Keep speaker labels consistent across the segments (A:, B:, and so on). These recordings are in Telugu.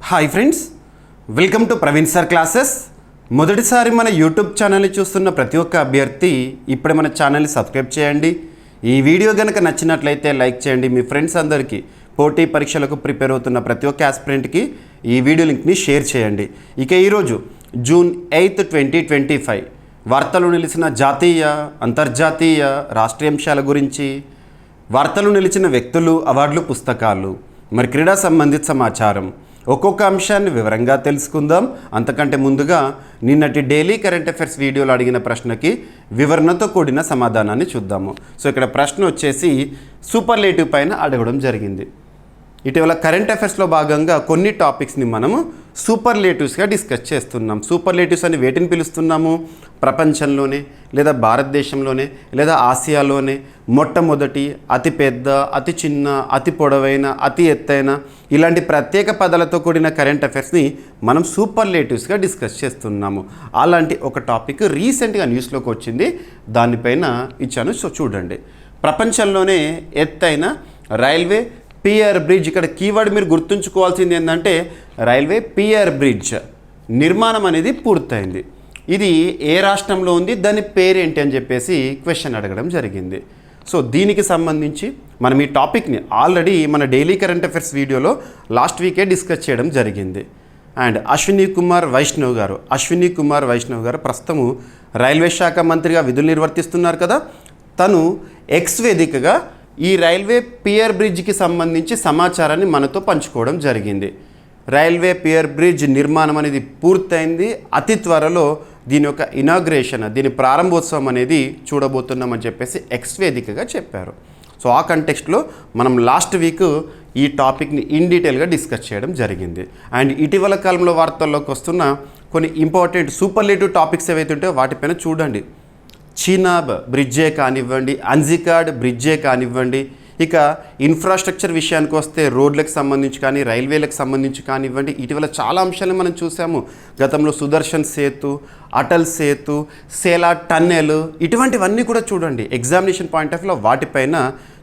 A: Hi friends, welcome to Praveen sir classes. మొదటిసారి మన యూట్యూబ్ ఛానల్ని చూస్తున్న ప్రతి ఒక్క అభ్యర్థి ఇప్పుడే మన ఛానల్ని సబ్స్క్రైబ్ చేయండి. ఈ వీడియో కనుక నచ్చినట్లయితే లైక్ చేయండి. మీ ఫ్రెండ్స్ అందరికీ పోటీ పరీక్షలకు ప్రిపేర్ అవుతున్న ప్రతి ఒక్క ఆస్పిరెంట్కి ఈ వీడియో లింక్ని షేర్ చేయండి. ఇక ఈరోజు జూన్ 8, 2025 వార్తలు నిలిచిన జాతీయ, అంతర్జాతీయ, రాష్ట్రీయ అంశాల గురించి, వార్తలు నిలిచిన వ్యక్తులు, అవార్డులు, పుస్తకాలు, మరి క్రీడా సంబంధిత సమాచారం, ఒక్కొక్క అంశాన్ని వివరంగా తెలుసుకుందాం. అంతకంటే ముందుగా నిన్నటి డైలీ కరెంట్ అఫైర్స్ వీడియోలో అడిగిన ప్రశ్నకి వివరణతో కూడిన సమాధానాన్ని చూద్దాము. సో ఇక్కడ ప్రశ్న వచ్చేసి సూపర్లేటివ్ పైన అడగడం జరిగింది. ఇటీవల కరెంట్ అఫైర్స్లో భాగంగా కొన్ని టాపిక్స్ని మనము సూపర్లేటివ్స్గా డిస్కస్ చేస్తున్నాం. సూపర్లేటివ్స్ అని వేటిని పిలుస్తున్నాము? ప్రపంచంలోనే లేదా భారతదేశంలోనే లేదా ఆసియాలోనే మొట్టమొదటి, అతి పెద్ద, అతి చిన్న, అతి పొడవైన, అతి ఎత్తైన ఇలాంటి ప్రత్యేక పదాలతో కూడిన కరెంట్ అఫైర్స్ని మనం సూపర్లేటివ్స్గా డిస్కస్ చేస్తున్నాము. అలాంటి ఒక టాపిక్ రీసెంట్గా న్యూస్లోకి వచ్చింది, దానిపైన ఇచ్చాను. సో చూడండి, ప్రపంచంలోనే ఎత్తైన రైల్వే పియర్ బ్రిడ్జ్. ఇక్కడ కీవర్డ్ మీరు గుర్తుంచుకోవాల్సింది ఏంటంటే రైల్వే పియర్ బ్రిడ్జ్ నిర్మాణం అనేది పూర్తయింది. ఇది ఏ రాష్ట్రంలో ఉంది, దాని పేరేంటి అని చెప్పేసి క్వశ్చన్ అడగడం జరిగింది. సో దీనికి సంబంధించి మనం ఈ టాపిక్ని ఆల్రెడీ మన డైలీ కరెంట్ అఫైర్స్ వీడియోలో లాస్ట్ వీకే డిస్కస్ చేయడం జరిగింది. అండ్ అశ్విని కుమార్ వైష్ణవ్ గారు ప్రస్తుతము రైల్వే శాఖ మంత్రిగా విధులు నిర్వర్తిస్తున్నారు కదా. తను ఎక్స్ వేదికగా ఈ రైల్వే పియర్ బ్రిడ్జ్కి సంబంధించి సమాచారాన్ని మనతో పంచుకోవడం జరిగింది. రైల్వే పియర్ బ్రిడ్జ్ నిర్మాణం అనేది పూర్తయింది. అతి త్వరలో దీని యొక్క ఇనాగ్రేషన్, దీని ప్రారంభోత్సవం అనేది చూడబోతున్నామని చెప్పేసి ఎక్స్ వేదికగా చెప్పారు. సో ఆ కంటెక్స్ట్లో మనం లాస్ట్ వీక్ ఈ టాపిక్ని ఇన్ డీటెయిల్గా డిస్కస్ చేయడం జరిగింది. అండ్ ఇటీవల కాలంలో వార్తల్లోకి వస్తున్న కొన్ని ఇంపార్టెంట్ సూపర్లేటివ్ టాపిక్స్ ఏవైతే ఉంటాయో వాటిపైన చూడండి. చీనాబ్ బ్రిడ్జే కానివ్వండి, అంజికాడ్ బ్రిడ్జే కానివ్వండి, ఇక ఇన్ఫ్రాస్ట్రక్చర్ విషయానికి వస్తే రోడ్లకు సంబంధించి కానీ, రైల్వేలకు సంబంధించి కానివ్వండి, ఇటీవల చాలా అంశాలను మనం చూసాము. గతంలో సుదర్శన్ సేతు, అటల్ సేతు, సేలా టన్నెల్, ఇటువంటివన్నీ కూడా చూడండి. ఎగ్జామినేషన్ పాయింట్ ఆఫ్ వ్యూలో వాటిపైన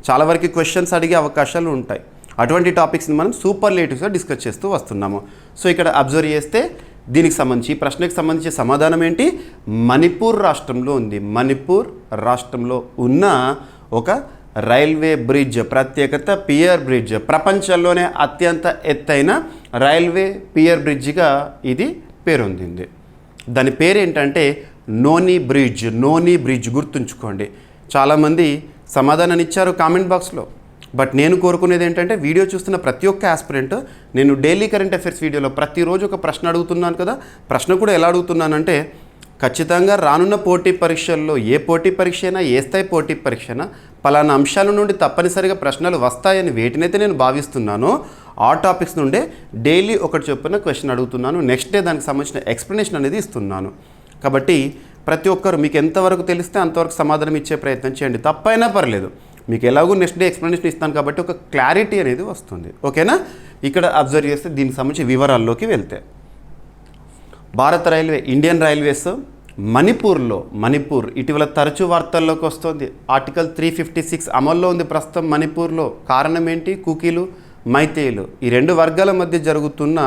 A: చాలా వరకు క్వశ్చన్స్ అడిగే అవకాశాలు ఉంటాయి. అటువంటి టాపిక్స్ని మనం సూపర్లేటివ్స్గా డిస్కస్ చేస్తూ వస్తున్నాము. సో ఇక్కడ అబ్జర్వ్ చేస్తే దీనికి సంబంధించి, ఈ ప్రశ్నకు సంబంధించి సమాధానం ఏంటి? మణిపూర్ రాష్ట్రంలో ఉంది. మణిపూర్ రాష్ట్రంలో ఉన్న ఒక రైల్వే బ్రిడ్జ్, ప్రత్యేకత పియర్ బ్రిడ్జ్, ప్రపంచంలోనే అత్యంత ఎత్తైన రైల్వే పియర్ బ్రిడ్జ్గా ఇది పేరొందింది. దాని పేరేంటంటే నోని బ్రిడ్జ్. గుర్తుంచుకోండి. చాలామంది సమాధానాన్ని ఇచ్చారు కామెంట్ బాక్స్లో. బట్ నేను కోరుకునేది ఏంటంటే వీడియో చూస్తున్న ప్రతి ఒక్క ఆస్పిరెంట్, నేను డైలీ కరెంట్ అఫైర్స్ వీడియోలో ప్రతిరోజు ఒక ప్రశ్న అడుగుతున్నాను కదా. ప్రశ్న కూడా ఎలా అడుగుతున్నానంటే ఖచ్చితంగా రానున్న పోటీ పరీక్షల్లో ఏ పోటీ పరీక్ష అయినా, ఏ స్థాయి పోటీ పరీక్ష అయినా పలానా అంశాల నుండి తప్పనిసరిగా ప్రశ్నలు వస్తాయని వేటినైతే నేను భావిస్తున్నానో ఆ టాపిక్స్ నుండే డైలీ ఒకటి చొప్పున క్వశ్చన్ అడుగుతున్నాను. నెక్స్ట్ డే దానికి సంబంధించిన ఎక్స్ప్లెనేషన్ అనేది ఇస్తున్నాను. కాబట్టి ప్రతి ఒక్కరు మీకు ఎంతవరకు తెలిస్తే అంతవరకు సమాధానం ఇచ్చే ప్రయత్నం చేయండి. తప్పైనా పర్లేదు, మీకు ఎలాగో నెక్స్ట్ డే ఎక్స్ప్లెనేషన్ ఇస్తాను కాబట్టి ఒక క్లారిటీ అనేది వస్తుంది. ఓకేనా? ఇక్కడ అబ్జర్వ్ చేస్తే దీనికి సంబంధించి వివరాల్లోకి వెళ్తే, భారత రైల్వే, ఇండియన్ రైల్వేస్ మణిపూర్ ఇటీవల తరచూ వార్తల్లోకి వస్తుంది. ఆర్టికల్ 356 అమల్లో ఉంది ప్రస్తుతం మణిపూర్లో. కారణం ఏంటి? కుకీలు, మైతేయులు ఈ రెండు వర్గాల మధ్య జరుగుతున్న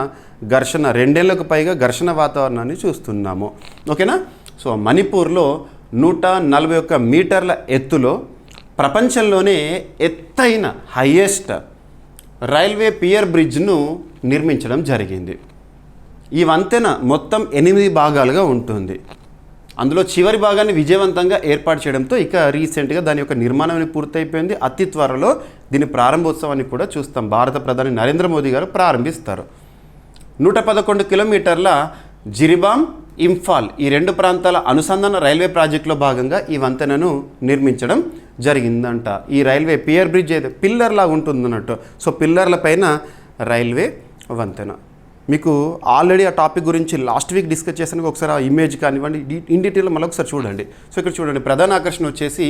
A: ఘర్షణ, 2 ఏళ్లకు పైగా ఘర్షణ వాతావరణాన్ని చూస్తున్నాము. ఓకేనా? సో మణిపూర్లో 141 మీటర్ల ఎత్తులో ప్రపంచంలోనే ఎత్తైన హైయెస్ట్ రైల్వే పియర్ బ్రిడ్జ్ను నిర్మించడం జరిగింది. ఈ వంతెన మొత్తం 8 భాగాలుగా ఉంటుంది. అందులో చివరి భాగాన్ని విజయవంతంగా ఏర్పాటు చేయడంతో ఇక రీసెంట్గా దాని యొక్క నిర్మాణం పూర్తయిపోయింది. అతి త్వరలో దీని ప్రారంభోత్సవాన్ని కూడా చూస్తాం. భారత ప్రధాని నరేంద్ర మోదీ గారు ప్రారంభిస్తారు. 111 కిలోమీటర్ల జిరిబామ్, ఇంఫాల్ ఈ 2 ప్రాంతాల అనుసంధాన రైల్వే ప్రాజెక్టులో భాగంగా ఈ వంతెనను నిర్మించడం జరిగిందంట. ఈ రైల్వే పియర్ బ్రిడ్జ్ అయితే పిల్లర్ లాగా ఉంటుందన్నట్టు. సో పిల్లర్ల పైన రైల్వే వంతెన. మీకు ఆల్రెడీ ఆ టాపిక్ గురించి లాస్ట్ వీక్ డిస్కస్ చేసాను. ఒకసారి ఆ ఇమేజ్ కానివ్వండి ఇన్ డీటెయిల్ మళ్ళీ ఒకసారి చూడండి. సో ఇక్కడ చూడండి, ప్రధాన ఆకర్షణ వచ్చేసి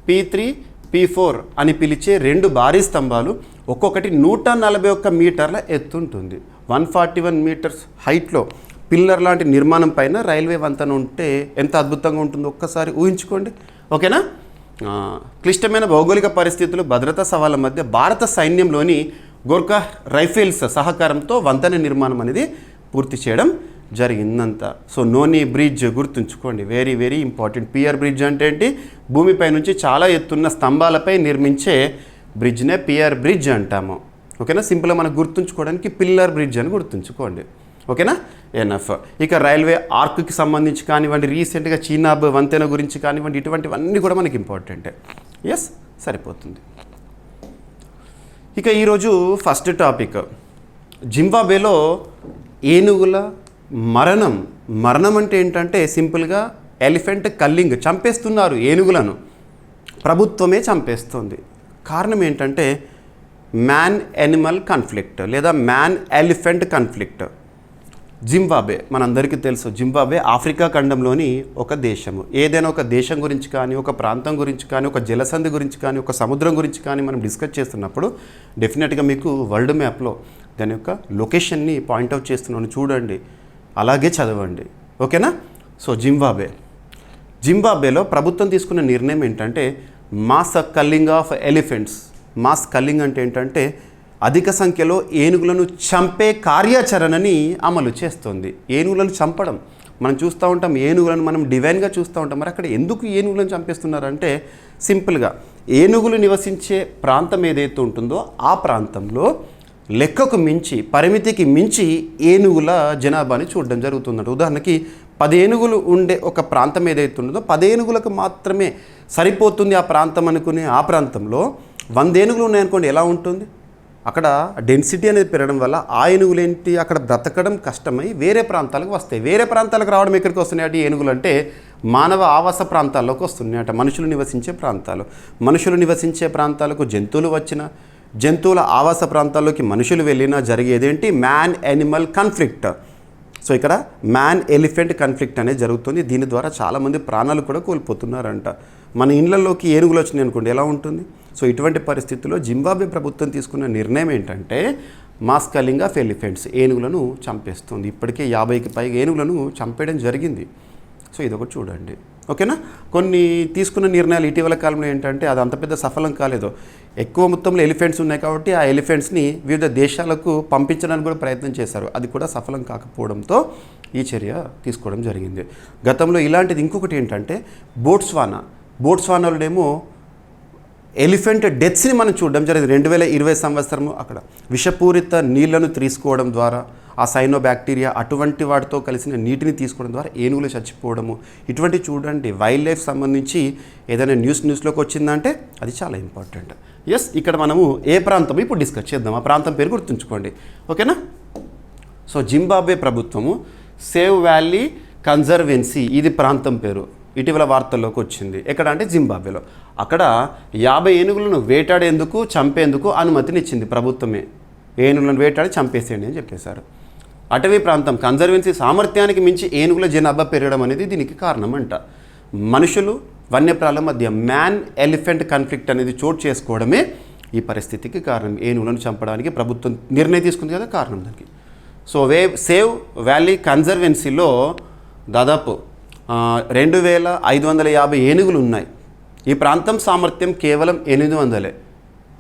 A: P3, P4 అని పిలిచే 2 భారీ స్తంభాలు, ఒక్కొక్కటి 141 మీటర్ల ఎత్తుంటుంది. 141 మీటర్స్ హైట్లో పిల్లర్ లాంటి నిర్మాణం పైన రైల్వే వంతెన ఉంటే ఎంత అద్భుతంగా ఉంటుందో ఒక్కసారి ఊహించుకోండి. ఓకేనా? క్లిష్టమైన భౌగోళిక పరిస్థితులు, భద్రతా సవాళ్ళ మధ్య భారత సైన్యంలోని గోర్ఖా రైఫిల్స్ సహకారంతో వంతెన నిర్మాణం అనేది పూర్తి చేయడం జరిగిందంత. సో నోని బ్రిడ్జ్ గుర్తుంచుకోండి, very very important. Pier bridge అంటే ఏంటి? భూమిపై నుంచి చాలా ఎత్తున్న స్తంభాలపై నిర్మించే బ్రిడ్జ్నే పియర్ బ్రిడ్జ్ అంటాము. ఓకేనా? సింపుల్గా మనకు గుర్తుంచుకోవడానికి పిల్లర్ బ్రిడ్జ్ అని గుర్తుంచుకోండి. ఓకేనా? ఎన్ఎఫ్. ఇక రైల్వే ఆర్క్కి సంబంధించి కానివ్వండి, రీసెంట్గా చీనాబ్ వంతెన గురించి కానివ్వండి, ఇటువంటివన్నీ కూడా మనకి ఇంపార్టెంటే. ఎస్, సరిపోతుంది. ఇక ఈరోజు ఫస్ట్ టాపిక్, జింబాబ్వేలో ఏనుగుల మరణం అంటే ఏంటంటే సింపుల్గా ఎలిఫెంట్ కల్లింగ్, చంపేస్తున్నారు ఏనుగులను, ప్రభుత్వమే చంపేస్తుంది. కారణం ఏంటంటే మ్యాన్ యానిమల్ కాన్ఫ్లిక్ట్ లేదా మ్యాన్ ఎలిఫెంట్ కాన్ఫ్లిక్ట్. జింబాబ్వే మనందరికీ తెలుసు, జింబాబ్వే ఆఫ్రికా ఖండంలోని ఒక దేశము. ఏదైనా ఒక దేశం గురించి కానీ, ఒక ప్రాంతం గురించి కానీ, ఒక జలసంధి గురించి కానీ, ఒక సముద్రం గురించి కానీ మనం డిస్కస్ చేస్తున్నప్పుడు డెఫినెట్గా మీకు వరల్డ్ మ్యాప్లో దాని యొక్క లొకేషన్ని పాయింట్అవుట్ చేస్తున్నాను, చూడండి, అలాగే చదవండి. ఓకేనా? సో జింబాబ్వేలో ప్రభుత్వం తీసుకున్న నిర్ణయం ఏంటంటే mass culling of elephants. Mass culling అంటే ఏంటంటే అధిక సంఖ్యలో ఏనుగులను చంపే కార్యాచరణని అమలు చేస్తుంది. ఏనుగులను చంపడం మనం చూస్తూ ఉంటాం, ఏనుగులను మనం డివైన్గా చూస్తూ ఉంటాం. మరి అక్కడ ఎందుకు ఏనుగులను చంపేస్తున్నారంటే సింపుల్గా ఏనుగులు నివసించే ప్రాంతం ఏదైతే ఉంటుందో ఆ ప్రాంతంలో లెక్కకు మించి, పరిమితికి మించి ఏనుగుల జనాభాని చూడడం జరుగుతుందంట. ఉదాహరణకి 10 ఏనుగులు ఉండే ఒక ప్రాంతం ఏదైతే ఉంటుందో 10 ఏనుగులకు మాత్రమే సరిపోతుంది ఆ ప్రాంతం అనుకునే ఆ ప్రాంతంలో 100 ఏనుగులు ఉన్నాయనుకోండి, ఎలా ఉంటుంది? అక్కడ డెన్సిటీ అనేది పెరగడం వల్ల ఆ ఏనుగులు ఏంటి, అక్కడ బ్రతకడం కష్టమై వేరే ప్రాంతాలకు వస్తాయి. వేరే ప్రాంతాలకు రావడం ఎక్కడికి వస్తున్నాయి ఏనుగులు అంటే మానవ ఆవాస ప్రాంతాల్లోకి వస్తున్నాయట. మనుషులు నివసించే ప్రాంతాలకు జంతువులు వచ్చిన, జంతువుల ఆవాస ప్రాంతాల్లోకి మనుషులు వెళ్ళినా జరిగేదేంటి? Man animal conflict. సో ఇక్కడ మ్యాన్ ఎలిఫెంట్ కాన్ఫ్లిక్ట్ అనేది జరుగుతుంది. దీని ద్వారా చాలామంది ప్రాణాలు కూడా కోల్పోతున్నారంట. మన ఇళ్లలోకి ఏనుగులు వచ్చినాయి అనుకోండి, ఎలా ఉంటుంది? సో ఇటువంటి పరిస్థితుల్లో జింబాబ్వే ప్రభుత్వం తీసుకున్న నిర్ణయం ఏంటంటే మాస్ కల్లింగ్ ఆఫ్ ఎలిఫెంట్స్, ఏనుగులను చంపేస్తుంది. ఇప్పటికే 50కి పైగా ఏనుగులను చంపేయడం జరిగింది. సో ఇదొకటి చూడండి. ఓకేనా? కొన్ని తీసుకున్న నిర్ణయాలు ఇటీవల కాలంలో ఏంటంటే అది అంత పెద్ద సఫలం కాలేదు. ఎక్కువ మొత్తంలో ఎలిఫెంట్స్ ఉన్నాయి కాబట్టి ఆ ఎలిఫెంట్స్ని వివిధ దేశాలకు పంపించడానికి కూడా ప్రయత్నం చేశారు. అది కూడా సఫలం కాకపోవడంతో ఈ చర్య తీసుకోవడం జరిగింది. గతంలో ఇలాంటిది ఇంకొకటి ఏంటంటే బోట్స్వానాలోనేమో ఎలిఫెంట్ డెత్స్ని మనం చూడడం జరిగింది. 2020 సంవత్సరము అక్కడ విషపూరిత నీళ్లను తీసుకోవడం ద్వారా, ఆ సైనోబ్యాక్టీరియా అటువంటి వాటితో కలిసిన నీటిని తీసుకోవడం ద్వారా ఏనుగులు చచ్చిపోవడము, ఇటువంటి చూడండి. వైల్డ్ లైఫ్ సంబంధించి ఏదైనా న్యూస్లోకి వచ్చిందంటే అది చాలా ఇంపార్టెంట్. ఎస్, ఇక్కడ మనము ఏ ప్రాంతం ఇప్పుడు డిస్కస్ చేద్దాం. ఆ ప్రాంతం పేరు గుర్తుంచుకోండి. ఓకేనా? సో జింబాబ్వే ప్రభుత్వము సేవ్ వ్యాలీ కన్జర్వెన్సీ, ఇది ప్రాంతం పేరు, ఇటీవల వార్తల్లోకి వచ్చింది. ఎక్కడ అంటే జింబాబ్వేలో. అక్కడ 50 ఏనుగులను వేటాడేందుకు, చంపేందుకు అనుమతినిచ్చింది ప్రభుత్వమే. ఏనుగులను వేటాడి చంపేసేయండి అని చెప్పేశారు. అటవీ ప్రాంతం కన్జర్వెన్సీ సామర్థ్యానికి మించి ఏనుగుల జనాభా పెరగడం అనేది దీనికి కారణం అంట. మనుషులు వన్యప్రాణుల మధ్య మ్యాన్ ఎలిఫెంట్ కాన్ఫ్లిక్ట్ అనేది చోటు చేసుకోవడమే ఈ పరిస్థితికి కారణం. ఏనుగులను చంపడానికి ప్రభుత్వం నిర్ణయం తీసుకుంది కదా, కారణం దానికి. సో సేవ్ వ్యాలీ కన్జర్వెన్సీలో దాదాపు 2550 ఏనుగులు ఉన్నాయి. ఈ ప్రాంతం సామర్థ్యం కేవలం 800.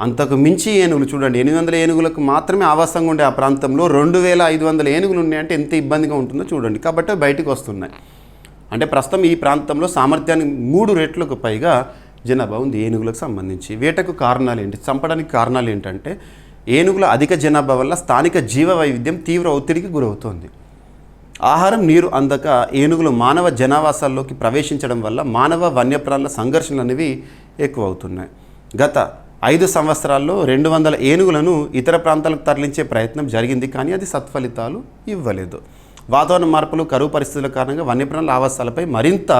A: అంతకు మించి ఏనుగులు చూడండి, 800 ఏనుగులకు మాత్రమే ఆవాసంగా ఉండే ఆ ప్రాంతంలో 2500 ఏనుగులు ఉన్నాయంటే ఎంత ఇబ్బందిగా ఉంటుందో చూడండి. కాబట్టి బయటకు వస్తున్నాయి. అంటే ప్రస్తుతం ఈ ప్రాంతంలో సామర్థ్యానికి 3 రెట్లకు పైగా జనాభా ఉంది ఏనుగులకు సంబంధించి. వేటకు కారణాలు ఏంటి, చంపడానికి కారణాలు ఏంటంటే ఏనుగుల అధిక జనాభా వల్ల స్థానిక జీవ వైవిధ్యం తీవ్ర ఒత్తిడికి గురవుతోంది. ఆహారం, నీరు అందక ఏనుగులు మానవ జనావాసాల్లోకి ప్రవేశించడం వల్ల మానవ వన్యప్రాణుల సంఘర్షణలు అనేవి ఎక్కువ అవుతున్నాయి. గత 5 సంవత్సరాల్లో 200 ఏనుగులను ఇతర ప్రాంతాలకు తరలించే ప్రయత్నం జరిగింది, కానీ అది సత్ఫలితాలు ఇవ్వలేదు. వాతావరణ మార్పులు, కరువు పరిస్థితుల కారణంగా వన్యప్రాణుల ఆవాసాలపై మరింత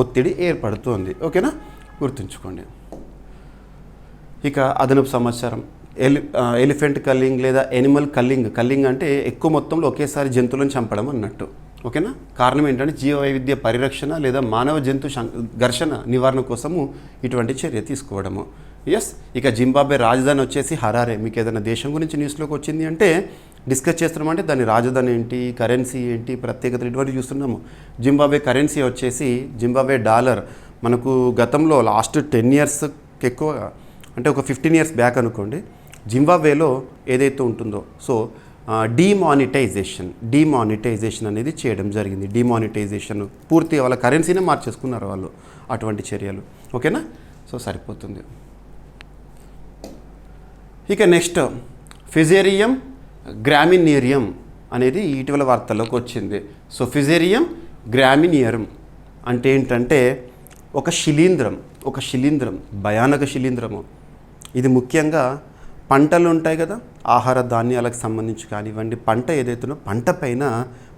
A: ఒత్తిడి ఏర్పడుతోంది. ఓకేనా? గుర్తుంచుకోండి. ఇక అదనపు సమాచారం, ఎలిఫెంట్ కల్లింగ్ లేదా ఎనిమల్ కల్లింగ్ అంటే ఎక్కువ మొత్తంలో ఒకేసారి జంతువులను చంపడం అన్నట్టు. ఓకేనా? కారణం ఏంటంటే జీవ వైవిధ్య పరిరక్షణ లేదా మానవ జంతు ఘర్షణ నివారణ కోసము ఇటువంటి చర్య తీసుకోవడము. ఎస్, ఇక జింబాబ్వే రాజధాని వచ్చేసి హరారే. మీకు ఏదైనా దేశం గురించి న్యూస్లోకి వచ్చింది అంటే డిస్కస్ చేస్తున్నామంటే దాని రాజధాని ఏంటి, కరెన్సీ ఏంటి, ప్రత్యేకతలు ఇటువంటి చూస్తున్నాము. జింబాబ్వే కరెన్సీ వచ్చేసి జింబాబ్వే డాలర్. మనకు గతంలో లాస్ట్ 10 ఇయర్స్కి ఎక్కువ అంటే ఒక 15 ఇయర్స్ బ్యాక్ అనుకోండి, జింబాబ్వేలో ఏదైతే ఉంటుందో సో డిమానిటైజేషన్ అనేది చేయడం జరిగింది. డిమానిటైజేషన్ పూర్తిగా వాళ్ళ కరెన్సీనే మార్చేసుకున్నారు వాళ్ళు, అటువంటి చర్యలు. ఓకేనా, సో సరిపోతుంది. ఇక నెక్స్ట్ ఫిజేరియం గ్రామినేరియం అనేది ఇటీవల వార్తల్లోకి వచ్చింది. సో ఫిజేరియం గ్రామినియరం అంటే ఏంటంటే ఒక శిలీంద్రం, భయానక శిలీంద్రము. ఇది ముఖ్యంగా పంటలు ఉంటాయి కదా, ఆహార ధాన్యాలకు సంబంధించి కానివ్వండి, పంట ఏదైతుందో పంట పైన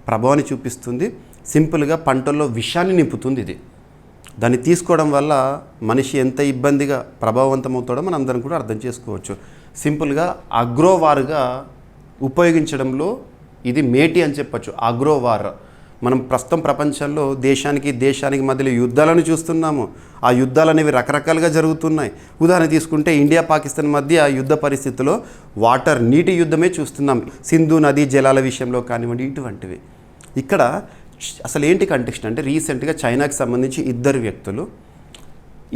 A: ప్రభావాన్ని చూపిస్తుంది. సింపుల్గా పంటల్లో విషాన్ని నింపుతుంది. ఇది దాన్ని తీసుకోవడం వల్ల మనిషి ఎంత ఇబ్బందిగా ప్రభావవంతమవుతాడో మనం అందరం కూడా అర్థం చేసుకోవచ్చు. సింపుల్గా అగ్రోవార్గా ఉపయోగించడంలో ఇది మేటి అని చెప్పచ్చు. అగ్రోవార్ మనం ప్రస్తుతం ప్రపంచంలో దేశానికి మధ్యలో యుద్ధాలను చూస్తున్నాము. ఆ యుద్ధాలు అనేవి రకరకాలుగా జరుగుతున్నాయి. ఉదాహరణ తీసుకుంటే ఇండియా పాకిస్తాన్ మధ్య యుద్ధ పరిస్థితుల్లో నీటి యుద్ధమే చూస్తున్నాం. సింధు నదీ జలాల విషయంలో కానివ్వండి, ఇటువంటివి. ఇక్కడ అసలు ఏంటి కంటెక్స్ట్ అంటే రీసెంట్గా చైనాకి సంబంధించి 2 వ్యక్తులు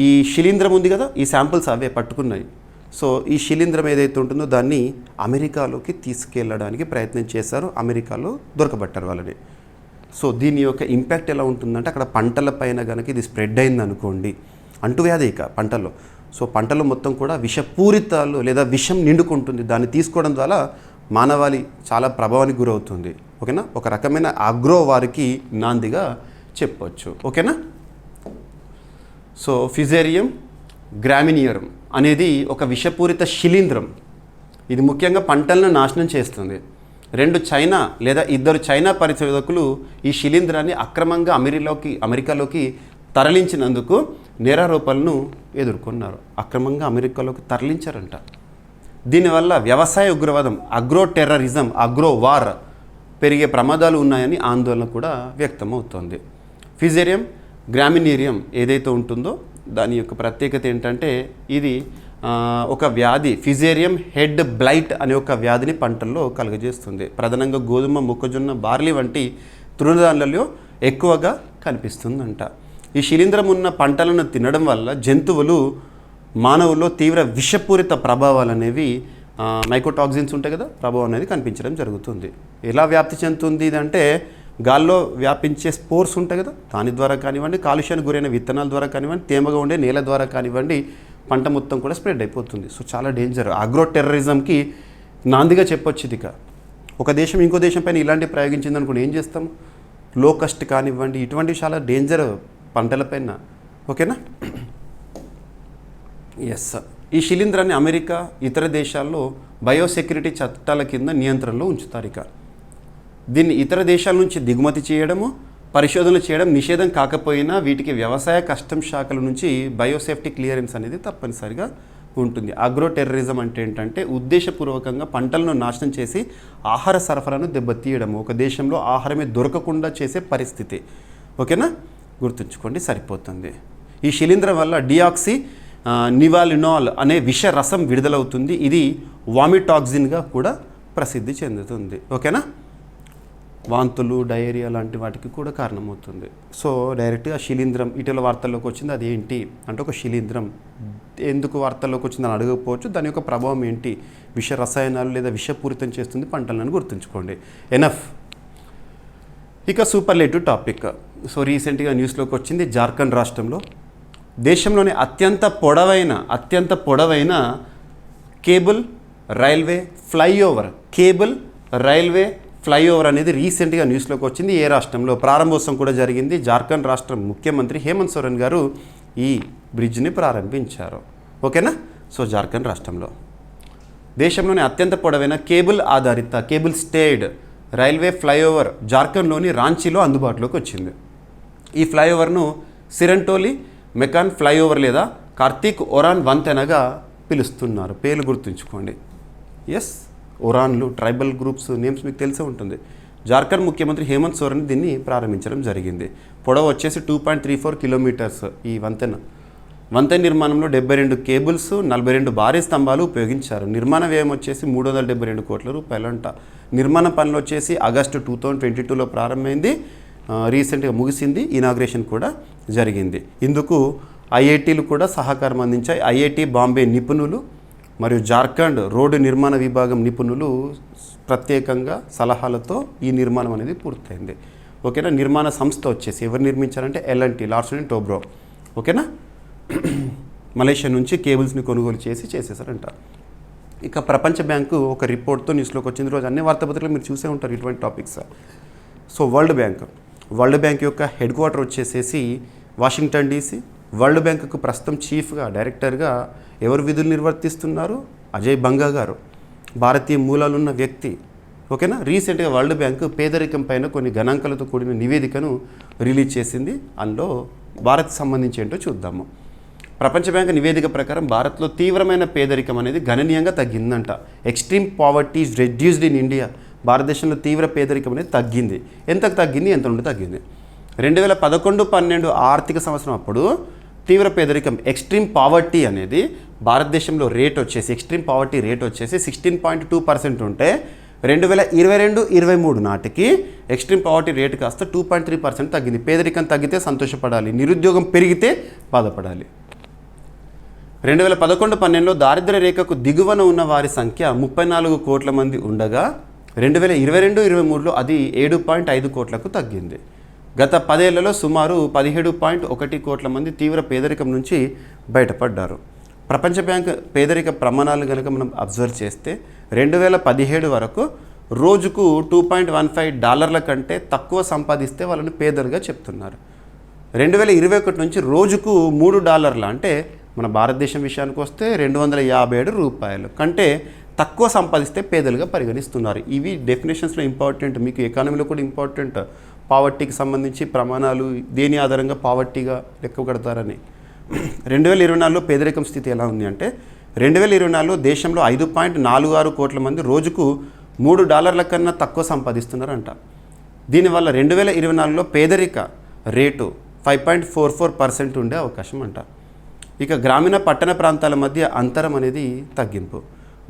A: ఈ శిలీంద్రం ఉంది కదా, ఈ శాంపుల్స్ అవే పట్టుకున్నాయి. సో ఈ శిలీంద్రం ఏదైతే ఉంటుందో దాన్ని అమెరికాలోకి తీసుకెళ్ళడానికి ప్రయత్నం చేశారు. అమెరికాలో దొరకబట్టారు వాళ్ళని. సో దీని యొక్క ఇంపాక్ట్ ఎలా ఉంటుందంటే అక్కడ పంటల పైన కనుక ఇది స్ప్రెడ్ అయింది అనుకోండి, అంటువ్యాధి ఇక పంటల్లో. సో పంటలు మొత్తం కూడా విషపూరితాలు లేదా విషం నిండుకుంటుంది. దాన్ని తీసుకోవడం ద్వారా మానవాళి చాలా ప్రభావానికి గురవుతుంది. ఓకేనా, ఒక రకమైన అగ్రోవార్కి నాందిగా చెప్పవచ్చు. ఓకేనా, సో ఫిజేరియం గ్రామినియరం అనేది ఒక విషపూరిత శిలీంద్రం. ఇది ముఖ్యంగా పంటలను నాశనం చేస్తుంది. 2 చైనా లేదా 2 చైనా పరిశోధకులు ఈ శిలీంధ్రాన్ని అక్రమంగా అమెరికాలోకి తరలించినందుకు నేరారోపణలను ఎదుర్కొన్నారు. అక్రమంగా అమెరికాలోకి తరలించారంట. దీనివల్ల వ్యవసాయ ఉగ్రవాదం, అగ్రోటెర్రరిజం, అగ్రోవార్ పెరిగే ప్రమాదాలు ఉన్నాయని ఆందోళన కూడా వ్యక్తమవుతోంది. ఫిజేరియం గ్రామినేరియం ఏదైతే ఉంటుందో దాని యొక్క ప్రత్యేకత ఏంటంటే ఇది ఒక వ్యాధి, ఫిజేరియం హెడ్ బ్లైట్ అనే ఒక వ్యాధిని పంటల్లో కలుగజేస్తుంది. ప్రధానంగా గోధుమ, మొక్కజొన్న, బార్లీ వంటి తృణధాన్యాలలో ఎక్కువగా కనిపిస్తుందంట. ఈ శిలీంధ్రం ఉన్న పంటలను తినడం వల్ల జంతువులు మానవుల్లో తీవ్ర విషపూరిత ప్రభావాలు అనేవి మైకోటాక్సిన్స్ ఉంటాయి కదా, ప్రభావం అనేది కనిపించడం జరుగుతుంది. ఎలా వ్యాప్తి చెందుతుంది అంటే గాల్లో వ్యాపించే స్పోర్స్ ఉంటాయి కదా, దాని ద్వారా కానివ్వండి, కాలుష్యానికి గురైన విత్తనాల ద్వారా కానివ్వండి, తేమగా ఉండే నేల ద్వారా కానివ్వండి, పంట మొత్తం కూడా స్ప్రెడ్ అయిపోతుంది. సో చాలా డేంజర్. అగ్రో టెర్రరిజంకి నాందిగా చెప్పొచ్చు. ఇది ఒక దేశం ఇంకో దేశం పైన ఇలాంటి ప్రయోగించింది అనుకోండి, ఏం చేస్తాం? లోకస్ట్ కానివ్వండి, ఇటువంటివి చాలా డేంజర్ పంటలపైన. ఓకేనా, ఎస్. ఈ శిలీంధ్రాన్ని అమెరికా, ఇతర దేశాల్లో బయోసెక్యూరిటీ చట్టాల కింద నియంత్రణలో ఉంచుతారు. దీన్ని ఇతర దేశాల నుంచి దిగుమతి చేయడము, పరిశోధనలు చేయడం నిషేధం కాకపోయినా వీటికి వ్యవసాయ కస్టమ్స్ శాఖల నుంచి బయోసేఫ్టీ క్లియరెన్స్ అనేది తప్పనిసరిగా ఉంటుంది. అగ్రో టెర్రరిజం అంటే ఏంటంటే ఉద్దేశపూర్వకంగా పంటలను నాశనం చేసి ఆహార సరఫరాను దెబ్బతీయడము, ఒక దేశంలో ఆహారమే దొరకకుండా చేసే పరిస్థితి. ఓకేనా, గుర్తుంచుకోండి, సరిపోతుంది. ఈ శిలీంధ్రం వల్ల డియాక్సీ నివాలినాల్ అనే విష రసం విడుదలవుతుంది. ఇది వామిటాక్సిన్గా కూడా ప్రసిద్ధి చెందుతుంది. ఓకేనా, వాంతులు, డయేరియా లాంటి వాటికి కూడా కారణమవుతుంది. సో డైరెక్ట్గా శిలీంధ్రం ఇటీవల వార్తల్లోకి వచ్చింది. అది ఏంటి అంటే ఒక శిలీంధ్రం ఎందుకు వార్తల్లోకి వచ్చిందని అడగకపోవచ్చు. దాని యొక్క ప్రభావం ఏంటి, విష రసాయనాలు లేదా విషపూరితం చేస్తుంది పంటలను గుర్తుంచుకోండి. ఎనఫ్. ఇక సూపర్లేటివ్ టాపిక్. సో రీసెంట్గా న్యూస్లోకి వచ్చింది. జార్ఖండ్ రాష్ట్రంలో దేశంలోని అత్యంత పొడవైన కేబుల్ రైల్వే ఫ్లైఓవర్ అనేది రీసెంట్గా న్యూస్లోకి వచ్చింది. ఏ రాష్ట్రంలో ప్రారంభోత్సవం కూడా జరిగింది. జార్ఖండ్ రాష్ట్ర ముఖ్యమంత్రి హేమంత్ సోరెన్ గారు ఈ బ్రిడ్జ్ని ప్రారంభించారు. ఓకేనా, సో జార్ఖండ్ రాష్ట్రంలో దేశంలోని అత్యంత పొడవైన కేబుల్ స్టేడ్ రైల్వే ఫ్లైఓవర్ జార్ఖండ్లోని రాంచీలో అందుబాటులోకి వచ్చింది. ఈ ఫ్లైఓవర్ను సిరంటోలి మెకాన్ ఫ్లైఓవర్ లేదా కార్తీక్ ఒరాన్ వంతెనగా పిలుస్తున్నారు. పేర్లు గుర్తుంచుకోండి. ఎస్, ఒరాన్లు, ట్రైబల్ గ్రూప్స్ నేమ్స్ మీకు తెలిసే ఉంటుంది. జార్ఖండ్ ముఖ్యమంత్రి హేమంత్ సోరెన్ దీన్ని ప్రారంభించడం జరిగింది. పొడవు వచ్చేసి 2.34 కిలోమీటర్స్. ఈ వంతెన నిర్మాణంలో 72 కేబుల్స్, 42 భారీ స్తంభాలు ఉపయోగించారు. నిర్మాణ వ్యయం వచ్చేసి 372 కోట్ల రూపాయలంట. నిర్మాణ పనులు వచ్చేసి ఆగస్టు 2022లో ప్రారంభమైంది, రీసెంట్గా ముగిసింది. ఇనాగ్రేషన్ కూడా జరిగింది. ఇందుకు ఐఐటీలు కూడా సహకారం అందించాయి. ఐఐటి బాంబే నిపుణులు మరియు జార్ఖండ్ రోడ్డు నిర్మాణ విభాగం నిపుణులు ప్రత్యేకంగా సలహాలతో ఈ నిర్మాణం అనేది పూర్తయింది. ఓకేనా. నిర్మాణ సంస్థ వచ్చేసి ఎవరు నిర్మించారంటే L&T, లార్సన్ అండ్ టోబ్రో. ఓకేనా. మలేషియా నుంచి కేబుల్స్ని కొనుగోలు చేసేసారంట. ఇక ప్రపంచ బ్యాంకు ఒక రిపోర్ట్తో న్యూస్లోకి వచ్చిన రోజు అన్ని వార్తాపత్రికలు మీరు చూసే ఉంటారు ఇటువంటి టాపిక్స్. సో వరల్డ్ బ్యాంక్ యొక్క హెడ్ క్వార్టర్ వచ్చేసేసి వాషింగ్టన్ DC. వరల్డ్ బ్యాంకుకు ప్రస్తుతం చీఫ్గా డైరెక్టర్గా ఎవరు విధులు నిర్వర్తిస్తున్నారు? అజయ్ బంగా గారు, భారతీయ మూలాలున్న వ్యక్తి. ఓకేనా. రీసెంట్గా వరల్డ్ బ్యాంకు పేదరికం పైన కొన్ని గణాంకాలతో కూడిన నివేదికను రిలీజ్ చేసింది. అందులో భారత్కి సంబంధించి ఏంటో చూద్దాము. ప్రపంచ బ్యాంకు నివేదిక ప్రకారం భారత్లో తీవ్రమైన పేదరికం అనేది గణనీయంగా తగ్గిందంట. Extreme poverty is reduced in India. భారతదేశంలో తీవ్ర పేదరికం అనేది తగ్గింది. ఎంతకు తగ్గింది, ఎంత నుండి తగ్గింది? 2011-12 ఆర్థిక సంవత్సరం అప్పుడు తీవ్ర పేదరికం ఎక్స్ట్రీమ్ పావర్టీ అనేది భారతదేశంలో ఎక్స్ట్రీమ్ పావర్టీ రేట్ వచ్చేసి 16.2% ఉంటే 2022-23 నాటికి ఎక్స్ట్రీమ్ పావర్టీ రేట్ కాస్త 2.3% తగ్గింది. పేదరికం తగ్గితే సంతోషపడాలి, నిరుద్యోగం పెరిగితే బాధపడాలి. 2011-12లో దారిద్ర్య రేఖకు దిగువన ఉన్న వారి సంఖ్య 34 కోట్ల మంది ఉండగా 2022-23లో అది 7.5 కోట్లకు తగ్గింది. గత 10 ఏళ్లలో సుమారు 17.1 కోట్ల మంది తీవ్ర పేదరికం నుంచి బయటపడ్డారు. ప్రపంచ బ్యాంక్ పేదరిక ప్రమాణాలు కనుక మనం అబ్జర్వ్ చేస్తే 2017 వరకు రోజుకు $2.15 కంటే తక్కువ సంపాదిస్తే వాళ్ళని పేదలుగా చెప్తున్నారు. 2021 నుంచి రోజుకు $3 అంటే మన భారతదేశం విషయానికి వస్తే $257 కంటే తక్కువ సంపాదిస్తే పేదలుగా పరిగణిస్తున్నారు. ఇవి డెఫినేషన్స్లో ఇంపార్టెంట్, మీకు ఎకానమీలో కూడా ఇంపార్టెంట్. పావర్టీకి సంబంధించి ప్రమాణాలు దేని ఆధారంగా పావర్టీగా లెక్క కడతారని. 2024లో పేదరికం స్థితి ఎలా ఉంది అంటే 2024లో దేశంలో 5.46 కోట్ల మంది రోజుకు $3 కన్నా తక్కువ సంపాదిస్తున్నారంట. దీనివల్ల 2024లో పేదరిక రేటు 5.44% ఉండే అవకాశం అంట. ఇక గ్రామీణ పట్టణ ప్రాంతాల మధ్య అంతరం అనేది తగ్గింపు.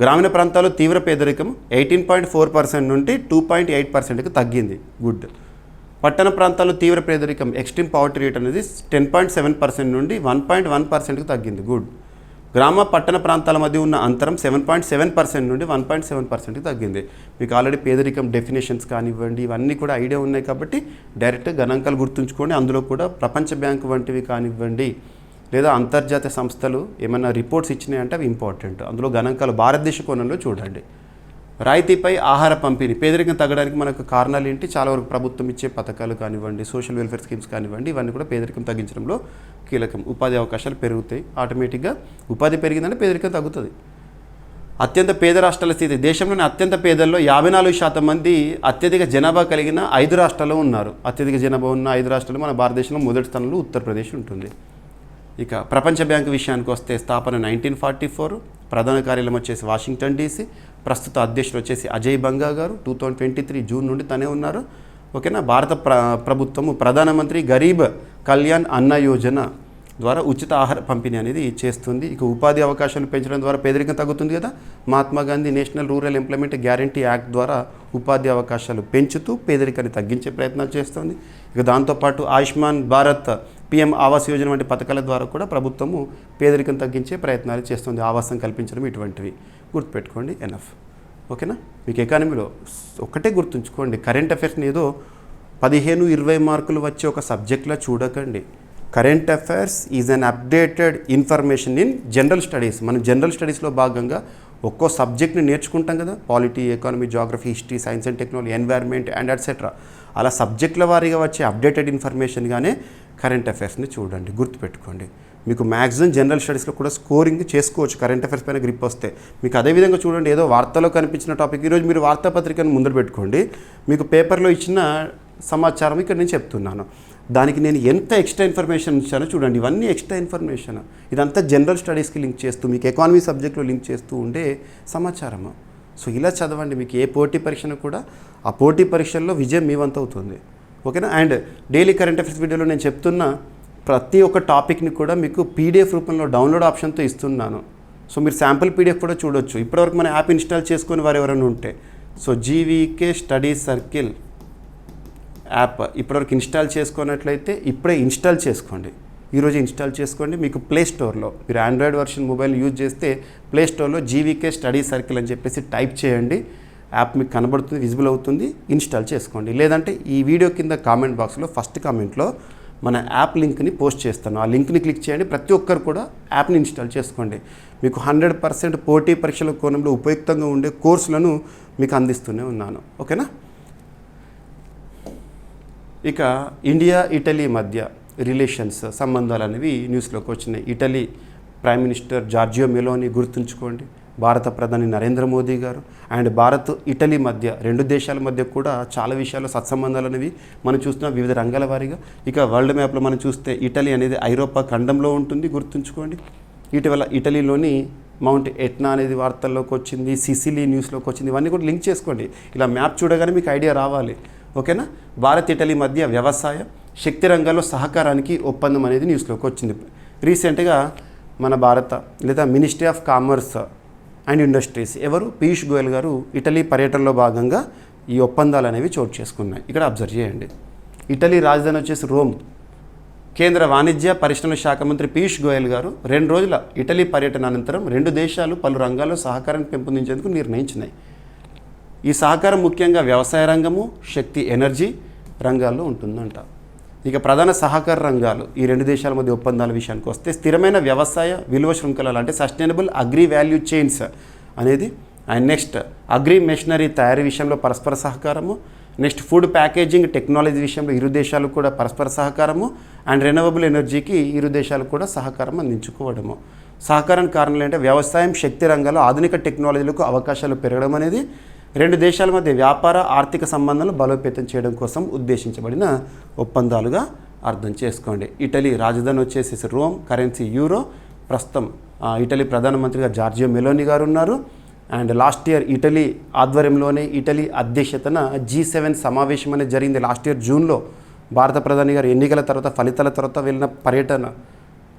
A: గ్రామీణ ప్రాంతాల్లో తీవ్ర పేదరికం 18.4% నుండి 2.8%కి తగ్గింది. గుడ్. పట్టణ ప్రాంతాల్లో తీవ్ర పేదరికం ఎక్స్ట్రీమ్ పావర్టీ రేట్ అనేది 10.7% నుండి 1.1%కి తగ్గింది. గుడ్. గ్రామ పట్టణ ప్రాంతాల మధ్య ఉన్న అంతరం 7.7% నుండి 1.7%కి తగ్గింది. మీకు ఆల్రెడీ పేదరికం డెఫినేషన్స్ కానివ్వండి ఇవన్నీ కూడా ఐడియా ఉన్నాయి కాబట్టి డైరెక్ట్గా గణాంకాలు గుర్తుంచుకోండి. అందులో కూడా ప్రపంచ బ్యాంకు వంటివి కానివ్వండి లేదా అంతర్జాతీయ సంస్థలు ఏమైనా రిపోర్ట్స్ ఇచ్చినాయంటే అవి ఇంపార్టెంట్. అందులో గణాంకాలు భారతదేశ కోణంలో చూడండి. రాయితీపై ఆహార పంపిణీ పేదరికం తగ్గడానికి మనకు కారణాలు ఏంటి? చాలా వరకు ప్రభుత్వం ఇచ్చే పథకాలు కానివ్వండి, సోషల్ వెల్ఫేర్ స్కీమ్స్ కానివ్వండి, ఇవన్నీ కూడా పేదరికం తగ్గించడంలో కీలకం. ఉపాధి అవకాశాలు పెరుగుతాయి, ఆటోమేటిక్గా ఉపాధి పెరిగిందంటే పేదరికం తగ్గుతుంది. అత్యంత పేద రాష్ట్రాల స్థితి. దేశంలోని అత్యంత పేదల్లో 54% మంది అత్యధిక జనాభా కలిగిన 5 రాష్ట్రాల్లో ఉన్నారు. అత్యధిక జనాభా ఉన్న 5 రాష్ట్రాలు మన భారతదేశంలో మొదటి స్థానంలో ఉత్తరప్రదేశ్ ఉంటుంది. ఇక ప్రపంచ బ్యాంకు విషయానికి వస్తే స్థాపన 1944, ప్రధాన కార్యాలయం వచ్చేసి వాషింగ్టన్ DC, ప్రస్తుత అధ్యక్షులు వచ్చేసి అజయ్ బంగా గారు. 2023 జూన్ నుండి తనే ఉన్నారు. ఓకేనా. భారత ప్రభుత్వము ప్రధానమంత్రి గరీబ్ కళ్యాణ్ అన్న యోజన ద్వారా ఉచిత ఆహార పంపిణీ అనేది చేస్తుంది. ఇక ఉపాధి అవకాశాలు పెంచడం ద్వారా పేదరికం తగ్గుతుంది కదా. Mahatma Gandhi national rural employment guarantee act ద్వారా ఉపాధి అవకాశాలు పెంచుతూ పేదరికాన్ని తగ్గించే ప్రయత్నాలు చేస్తుంది. ఇక దాంతోపాటు ఆయుష్మాన్ భారత్, PM ఆవాస్ యోజన వంటి పథకాల ద్వారా కూడా ప్రభుత్వము పేదరికం తగ్గించే ప్రయత్నాలు చేస్తుంది. ఆవాసం కల్పించడం ఇటువంటివి గుర్తుపెట్టుకోండి. ఎనఫ్. ఓకేనా. మీకు ఎకానమీలో ఒక్కటే గుర్తుంచుకోండి, కరెంట్ అఫైర్స్ని ఏదో 15-20 మార్కులు వచ్చే ఒక సబ్జెక్ట్లా చూడకండి. Current affairs is an updated information in general studies. మనం జనరల్ స్టడీస్లో భాగంగా ఒక్కో సబ్జెక్ట్ని నేర్చుకుంటాం కదా. Polity, economy, geography, history, science and technology, environment and etcetera. అలా సబ్జెక్టుల వారీగా వచ్చే అప్డేటెడ్ ఇన్ఫర్మేషన్గానే కరెంట్ అఫైర్స్ని చూడండి, గుర్తుపెట్టుకోండి. మీకు మ్యాక్సిమం జనరల్ స్టడీస్లో కూడా స్కోరింగ్ చేసుకోవచ్చు కరెంట్ అఫైర్స్ పైన గ్రిప్ వస్తే. మీకు అదేవిధంగా చూడండి, ఏదో వార్తలో కనిపించిన టాపిక్ ఈరోజు మీరు వార్తాపత్రికను ముందర పెట్టుకోండి. మీకు పేపర్లో ఇచ్చిన సమాచారం ఇక్కడ నేను చెప్తున్నాను, దానికి నేను ఎంత ఎక్స్ట్రా ఇన్ఫర్మేషన్ ఇచ్చానో చూడండి. ఇవన్నీ ఎక్స్ట్రా ఇన్ఫర్మేషన్. ఇదంతా జనరల్ స్టడీస్కి లింక్ చేస్తూ, మీకు ఎకానమీ సబ్జెక్ట్లో లింక్ చేస్తూ ఉండే సమాచారము. సో ఇలా చదవండి. మీకు ఏ పోటీ పరీక్షను కూడా ఆ పోటీ పరీక్షల్లో విజయం మీ వంతు అవుతుంది. ఓకేనా. అండ్ డైలీ కరెంట్ అఫైర్స్ వీడియోలో నేను చెప్తున్న ప్రతి ఒక్క టాపిక్ని కూడా మీకు PDF రూపంలో డౌన్లోడ్ ఆప్షన్తో ఇస్తున్నాను. సో మీరు శాంపుల్ PDF కూడా చూడొచ్చు. ఇప్పటివరకు మన యాప్ ఇన్స్టాల్ చేసుకొని వారు ఎవరైనా ఉంటే, so GVK study circle app ఇప్పటివరకు ఇన్స్టాల్ చేసుకున్నట్లయితే ఇప్పుడే ఇన్స్టాల్ చేసుకోండి. ఈరోజు ఇన్స్టాల్ చేసుకోండి. మీకు ప్లే స్టోర్లో మీరు ఆండ్రాయిడ్ వర్షన్ మొబైల్ యూజ్ చేస్తే ప్లే స్టోర్లో జీవీకే స్టడీ సర్కిల్ అని చెప్పేసి టైప్ చేయండి. యాప్ మీకు కనబడుతుంది, విజిబుల్ అవుతుంది, ఇన్స్టాల్ చేసుకోండి. లేదంటే ఈ వీడియో కింద కామెంట్ బాక్స్లో ఫస్ట్ కామెంట్లో మన యాప్ లింక్ని పోస్ట్ చేస్తాను. ఆ లింక్ని క్లిక్ చేయండి. ప్రతి ఒక్కరు కూడా యాప్ని ఇన్స్టాల్ చేసుకోండి. మీకు 100% పోటీ పరీక్షల కోణంలో ఉపయుక్తంగా ఉండే కోర్సులను మీకు అందిస్తూనే ఉన్నాను. ఓకేనా? ఇక ఇండియా ఇటలీ మధ్య రిలేషన్స్ సంబంధాలు అనేవి న్యూస్లోకి వచ్చినాయి. Italy prime minister Giorgio Meloni గుర్తుంచుకోండి, భారత ప్రధాని నరేంద్ర మోదీ గారు అండ్ భారత్ ఇటలీ మధ్య రెండు దేశాల మధ్య కూడా చాలా విషయాల్లో సత్సంబంధాలు అనేవి మనం చూస్తున్నాం వివిధ రంగాల వారీగా. ఇక వరల్డ్ మ్యాప్లో మనం చూస్తే ఇటలీ అనేది ఐరోపా ఖండంలో ఉంటుంది, గుర్తుంచుకోండి. ఇటీవల ఇటలీలోని మౌంట్ ఎట్నా అనేది వార్తల్లోకి వచ్చింది, సిసిలీ న్యూస్లోకి వచ్చింది. ఇవన్నీ కూడా లింక్ చేసుకోండి. ఇలా మ్యాప్ చూడగానే మీకు ఐడియా రావాలి. ఓకేనా? భారత్ ఇటలీ మధ్య వ్యవసాయ శక్తి రంగాల్లో సహకారానికి ఒప్పందం అనేది న్యూస్లోకి వచ్చింది. రీసెంట్గా మన భారత లేదా ministry of commerce and industries ఎవరు పీయూష్ గోయల్ గారు ఇటలీ పర్యటనలో భాగంగా ఈ ఒప్పందాలు అనేవి చోటు చేసుకున్నాయి. ఇక్కడ అబ్జర్వ్ చేయండి. ఇటలీ రాజధాని వచ్చేసి రోమ్. కేంద్ర వాణిజ్య పరిశ్రమల శాఖ మంత్రి పీయూష్ గోయల్ గారు 2 రోజుల ఇటలీ పర్యటన అనంతరం 2 దేశాలు పలు రంగాల్లో సహకారాన్ని పెంపొందించేందుకు నిర్ణయించినాయి. ఈ సహకారం ముఖ్యంగా వ్యవసాయ రంగము, శక్తి, ఎనర్జీ రంగాల్లో ఉంటుందంట. ఇక ప్రధాన సహకార రంగాలు ఈ 2 దేశాల మధ్య ఒప్పందాల విషయానికి వస్తే స్థిరమైన వ్యవసాయ విలువ శృంఖలాలు అంటే సస్టైనబుల్ అగ్రి వాల్యూ చైన్స్ అనేది, అండ్ నెక్స్ట్ అగ్రి మెషినరీ తయారీ విషయంలో పరస్పర సహకారము, నెక్స్ట్ ఫుడ్ ప్యాకేజింగ్ టెక్నాలజీ విషయంలో ఇరు దేశాలు కూడా పరస్పర సహకారము, అండ్ రెన్యూవబుల్ ఎనర్జీకి ఇరు దేశాలు కూడా సహకారం అందించుకోవడము. సహకారానికి కారణాలు అంటే వ్యవసాయం, శక్తి రంగాల్లో ఆధునిక టెక్నాలజీలకు అవకాశాలు పెరగడం అనేది 2 దేశాల మధ్య వ్యాపార ఆర్థిక సంబంధాలను బలోపేతం చేయడం కోసం ఉద్దేశించబడిన ఒప్పందాలుగా అర్థం చేసుకోండి. ఇటలీ రాజధాని వచ్చేసి రోమ్, కరెన్సీ యూరో. ప్రస్తుతం ఇటలీ ప్రధానమంత్రిగా జార్జియో మెలోని గారు ఉన్నారు. అండ్ లాస్ట్ ఇయర్ ఇటలీ ఆధ్వర్యంలోనే ఇటలీ అధ్యక్షతన G7 సమావేశం అనేది జరిగింది. లాస్ట్ ఇయర్ జూన్లో భారత ప్రధాని గారు ఎన్నికల తర్వాత ఫలితాల తర్వాత వెళ్ళిన పర్యటన.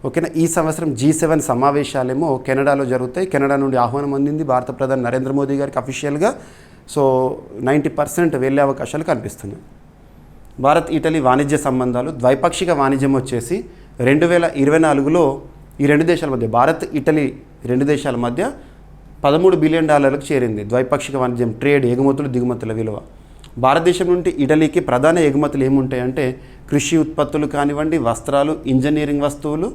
A: ఓకేనా? ఈ సంవత్సరం G7 సమావేశాలేమో కెనడాలో జరుగుతాయి. కెనడా నుండి ఆహ్వానం అందింది భారత ప్రధాని నరేంద్ర మోదీ గారికి అఫీషియల్గా. సో 90% వెళ్ళే అవకాశాలు కనిపిస్తున్నాయి. భారత్ ఇటలీ వాణిజ్య సంబంధాలు, ద్వైపాక్షిక వాణిజ్యం వచ్చేసి 2024లో ఈ 2 దేశాల మధ్య భారత్ ఇటలీ 2 దేశాల మధ్య $13 బిలియన్ చేరింది. ద్వైపాక్షిక వాణిజ్యం, ట్రేడ్, ఎగుమతులు దిగుమతుల విలువ. భారతదేశం నుండి ఇటలీకి ప్రధాన ఎగుమతులు ఏముంటాయంటే కృషి ఉత్పత్తులు కానివ్వండి, వస్త్రాలు, ఇంజనీరింగ్ వస్తువులు,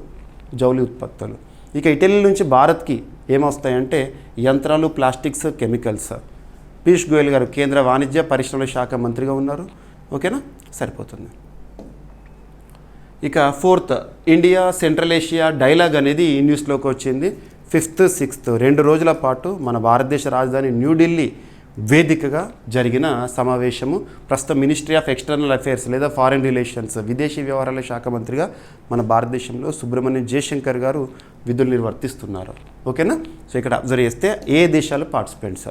A: జౌళి ఉత్పత్తులు. ఇక ఇటలీ నుంచి భారత్కి ఏమొస్తాయంటే యంత్రాలు, ప్లాస్టిక్స్, కెమికల్స్. పీయూష్ గోయల్ గారు కేంద్ర వాణిజ్య పరిశ్రమల శాఖ మంత్రిగా ఉన్నారు. ఓకేనా? సరిపోతుంది. ఇక 4th India central Asia dialogue అనేది న్యూస్లోకి వచ్చింది. 5th, 6th 2 రోజుల పాటు మన భారతదేశ రాజధాని న్యూఢిల్లీ వేదికగా జరిగిన సమావేశము. ప్రస్తుతం మినిస్ట్రీ ఆఫ్ ఎక్స్టర్నల్ అఫైర్స్ లేదా ఫారిన్ రిలేషన్స్ విదేశీ వ్యవహారాల శాఖ మంత్రిగా మన భారతదేశంలో సుబ్రహ్మణ్యం జయశంకర్ గారు విధులు నిర్వర్తిస్తున్నారు. ఓకేనా? సో ఇక్కడ అబ్జర్వ్ చేస్తే ఏ దేశాలు participants.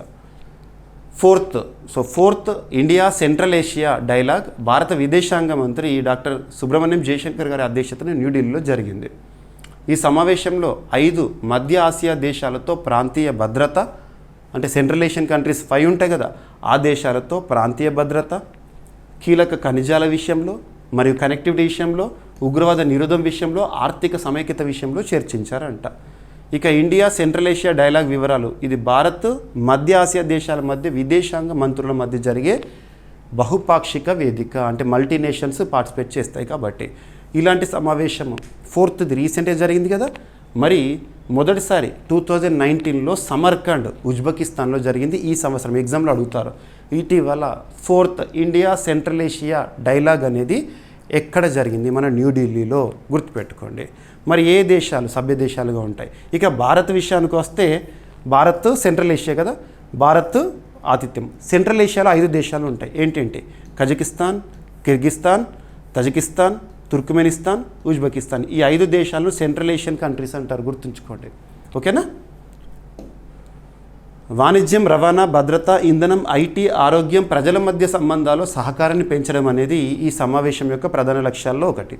A: 4th India central Asia dialogue భారత విదేశాంగ మంత్రి డాక్టర్ సుబ్రహ్మణ్యం జయశంకర్ గారి అధ్యక్షతన న్యూఢిల్లీలో జరిగింది. ఈ సమావేశంలో 5 మధ్య ఆసియా దేశాలతో ప్రాంతీయ భద్రత అంటే సెంట్రల్ ఏషియన్ కంట్రీస్ 5 ఉంటాయి కదా, ఆ దేశాలతో ప్రాంతీయ భద్రత, కీలక ఖనిజాల విషయంలో మరియు కనెక్టివిటీ విషయంలో, ఉగ్రవాద నిరోధం విషయంలో, ఆర్థిక సమైక్యత విషయంలో చర్చించారంట. ఇక ఇండియా సెంట్రల్ ఏషియా డైలాగ్ వివరాలు. ఇది భారత్ మధ్య ఆసియా దేశాల మధ్య విదేశాంగ మంత్రుల మధ్య జరిగే బహుపాక్షిక వేదిక అంటే మల్టీనేషన్స్ పార్టిసిపేట్ చేస్తాయి కాబట్టి ఇలాంటి సమావేశం 4th రీసెంట్గా జరిగింది కదా. మరి మొదటిసారి 2019లో సమర్కండ్ ఉజ్బెకిస్తాన్లో జరిగింది. ఈ సంవత్సరం ఎగ్జామ్లో అడుగుతారు. ఇటీవల 4th India central Asia dialogue అనేది ఎక్కడ జరిగింది? మన న్యూఢిల్లీలో. గుర్తుపెట్టుకోండి. మరి ఏ దేశాలు సభ్య దేశాలుగా ఉంటాయి? ఇక భారత్ విషయానికి వస్తే భారత్ సెంట్రల్ ఏషియా కదా, భారత్ ఆతిథ్యం. సెంట్రల్ ఏషియాలో 5 దేశాలు ఉంటాయి. ఏంటంటే Kazakhstan, Kyrgyzstan, Tajikistan, Turkmenistan, Uzbekistan. ఈ 5 దేశాలను సెంట్రల్ ఏషియన్ కంట్రీస్ అంటారు. గుర్తుంచుకోండి. ఓకేనా? వాణిజ్యం, రవాణా, భద్రత, ఇంధనం, ఐటీ, ఆరోగ్యం, ప్రజల మధ్య సంబంధాలు, సహకారాన్ని పెంచడం అనేది ఈ సమావేశం యొక్క ప్రధాన లక్ష్యాల్లో ఒకటి.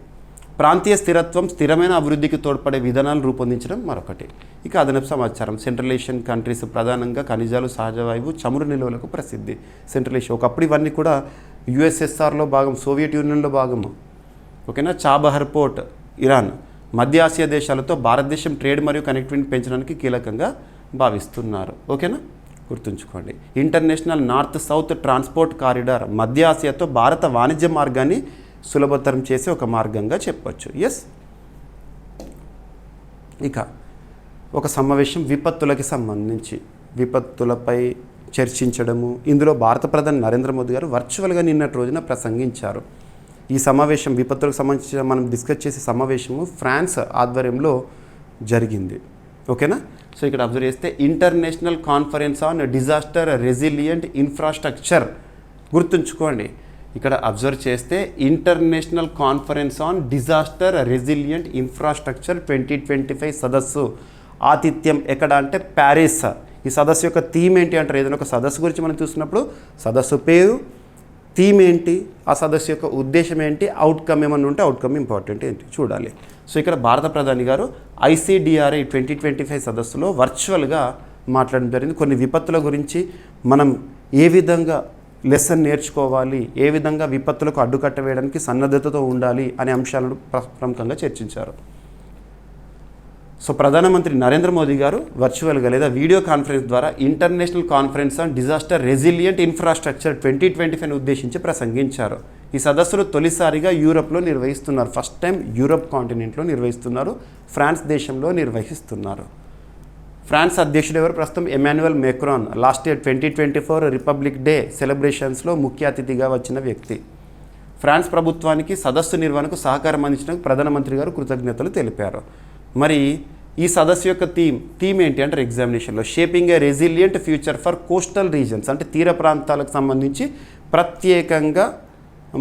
A: ప్రాంతీయ స్థిరత్వం, స్థిరమైన అభివృద్ధికి తోడ్పడే విధానాలు రూపొందించడం మరొకటి. ఇక అదనపు సమాచారం. సెంట్రల్ ఏషియన్ కంట్రీస్ ప్రధానంగా ఖనిజాలు, సహజ వాయువు, చమురు నిల్వలకు ప్రసిద్ధి. సెంట్రల్ ఏషియా ఒకప్పుడు ఇవన్నీ కూడా యుఎస్ఎస్ఆర్లో భాగం, సోవియట్ యూనియన్లో భాగము. ఓకేనా? చాబహర్ పోర్ట్ ఇరాన్, మధ్య ఆసియా దేశాలతో భారతదేశం ట్రేడ్ మరియు కనెక్టివిటీ పెంచడానికి కీలకంగా భావిస్తున్నారు. ఓకేనా, గుర్తుంచుకోండి. International north south transport corridor మధ్య ఆసియాతో భారత వాణిజ్య మార్గాన్ని సులభతరం చేసే ఒక మార్గంగా చెప్పొచ్చు. ఎస్. ఇక ఒక సమావేశం విపత్తులకి సంబంధించి విపత్తులపై చర్చించడము. ఇందులో భారత ప్రధాని నరేంద్ర మోదీ గారు వర్చువల్గా నిన్నటి రోజున ప్రసంగించారు. ఈ సమావేశం విపత్తులకు సంబంధించి మనం డిస్కస్ చేసే సమావేశము ఫ్రాన్స్ ఆధ్వర్యంలో జరిగింది. ఓకేనా. సో ఇక్కడ అబ్జర్వ్ చేస్తే international conference on disaster resilient infrastructure, గుర్తుంచుకోండి. ఇక్కడ అబ్జర్వ్ చేస్తే international conference on disaster resilient infrastructure 2025 సదస్సు ఆతిథ్యం ఎక్కడ అంటే ప్యారిస్. ఈ సదస్సు యొక్క థీమ్ ఏంటి అంటారు. ఏదైనా ఒక సదస్సు గురించి మనం చూసినప్పుడు సదస్సు పేరు, థీమ్ ఏంటి, ఆ సదస్సు యొక్క ఉద్దేశం ఏంటి, అవుట్కమ్ ఏమన్నా ఉంటే అవుట్కమ్ ఇంపార్టెంట్ ఏంటి చూడాలి. సో ఇక్కడ భారత ప్రధాని గారు ICDRI 2025 సదస్సులో వర్చువల్గా మాట్లాడడం జరిగింది. కొన్ని విపత్తుల గురించి మనం ఏ విధంగా లెసన్ నేర్చుకోవాలి, ఏ విధంగా విపత్తులకు అడ్డుకట్ట వేయడానికి సన్నద్ధతతో ఉండాలి అనే అంశాలను ప్రముఖంగా చర్చించారు. సో ప్రధానమంత్రి నరేంద్ర మోదీ గారు వర్చువల్గా లేదా వీడియో కాన్ఫరెన్స్ ద్వారా international conference on disaster resilient infrastructure 2025 ఉద్దేశించి ప్రసంగించారు. ఈ సదస్సులు తొలిసారిగా యూరప్లో నిర్వహిస్తున్నారు. ఫస్ట్ టైం యూరప్ కాంటినెంట్లో నిర్వహిస్తున్నారు, ఫ్రాన్స్ దేశంలో నిర్వహిస్తున్నారు. ఫ్రాన్స్ అధ్యక్షుడు ఎవరు ప్రస్తుతం Emmanuel Macron. Last year 2024 republic day సెలబ్రేషన్స్లో ముఖ్య అతిథిగా వచ్చిన వ్యక్తి. ఫ్రాన్స్ ప్రభుత్వానికి సదస్సు నిర్వహణకు సహకారం అందించినందుకు ప్రధానమంత్రి గారు కృతజ్ఞతలు తెలిపారు. మరి ఈ సదస్సు యొక్క థీమ్ ఏంటి అంటారు ఎగ్జామినేషన్లో, shaping A resilient future for coastal reasons, అంటే తీర ప్రాంతాలకు సంబంధించి ప్రత్యేకంగా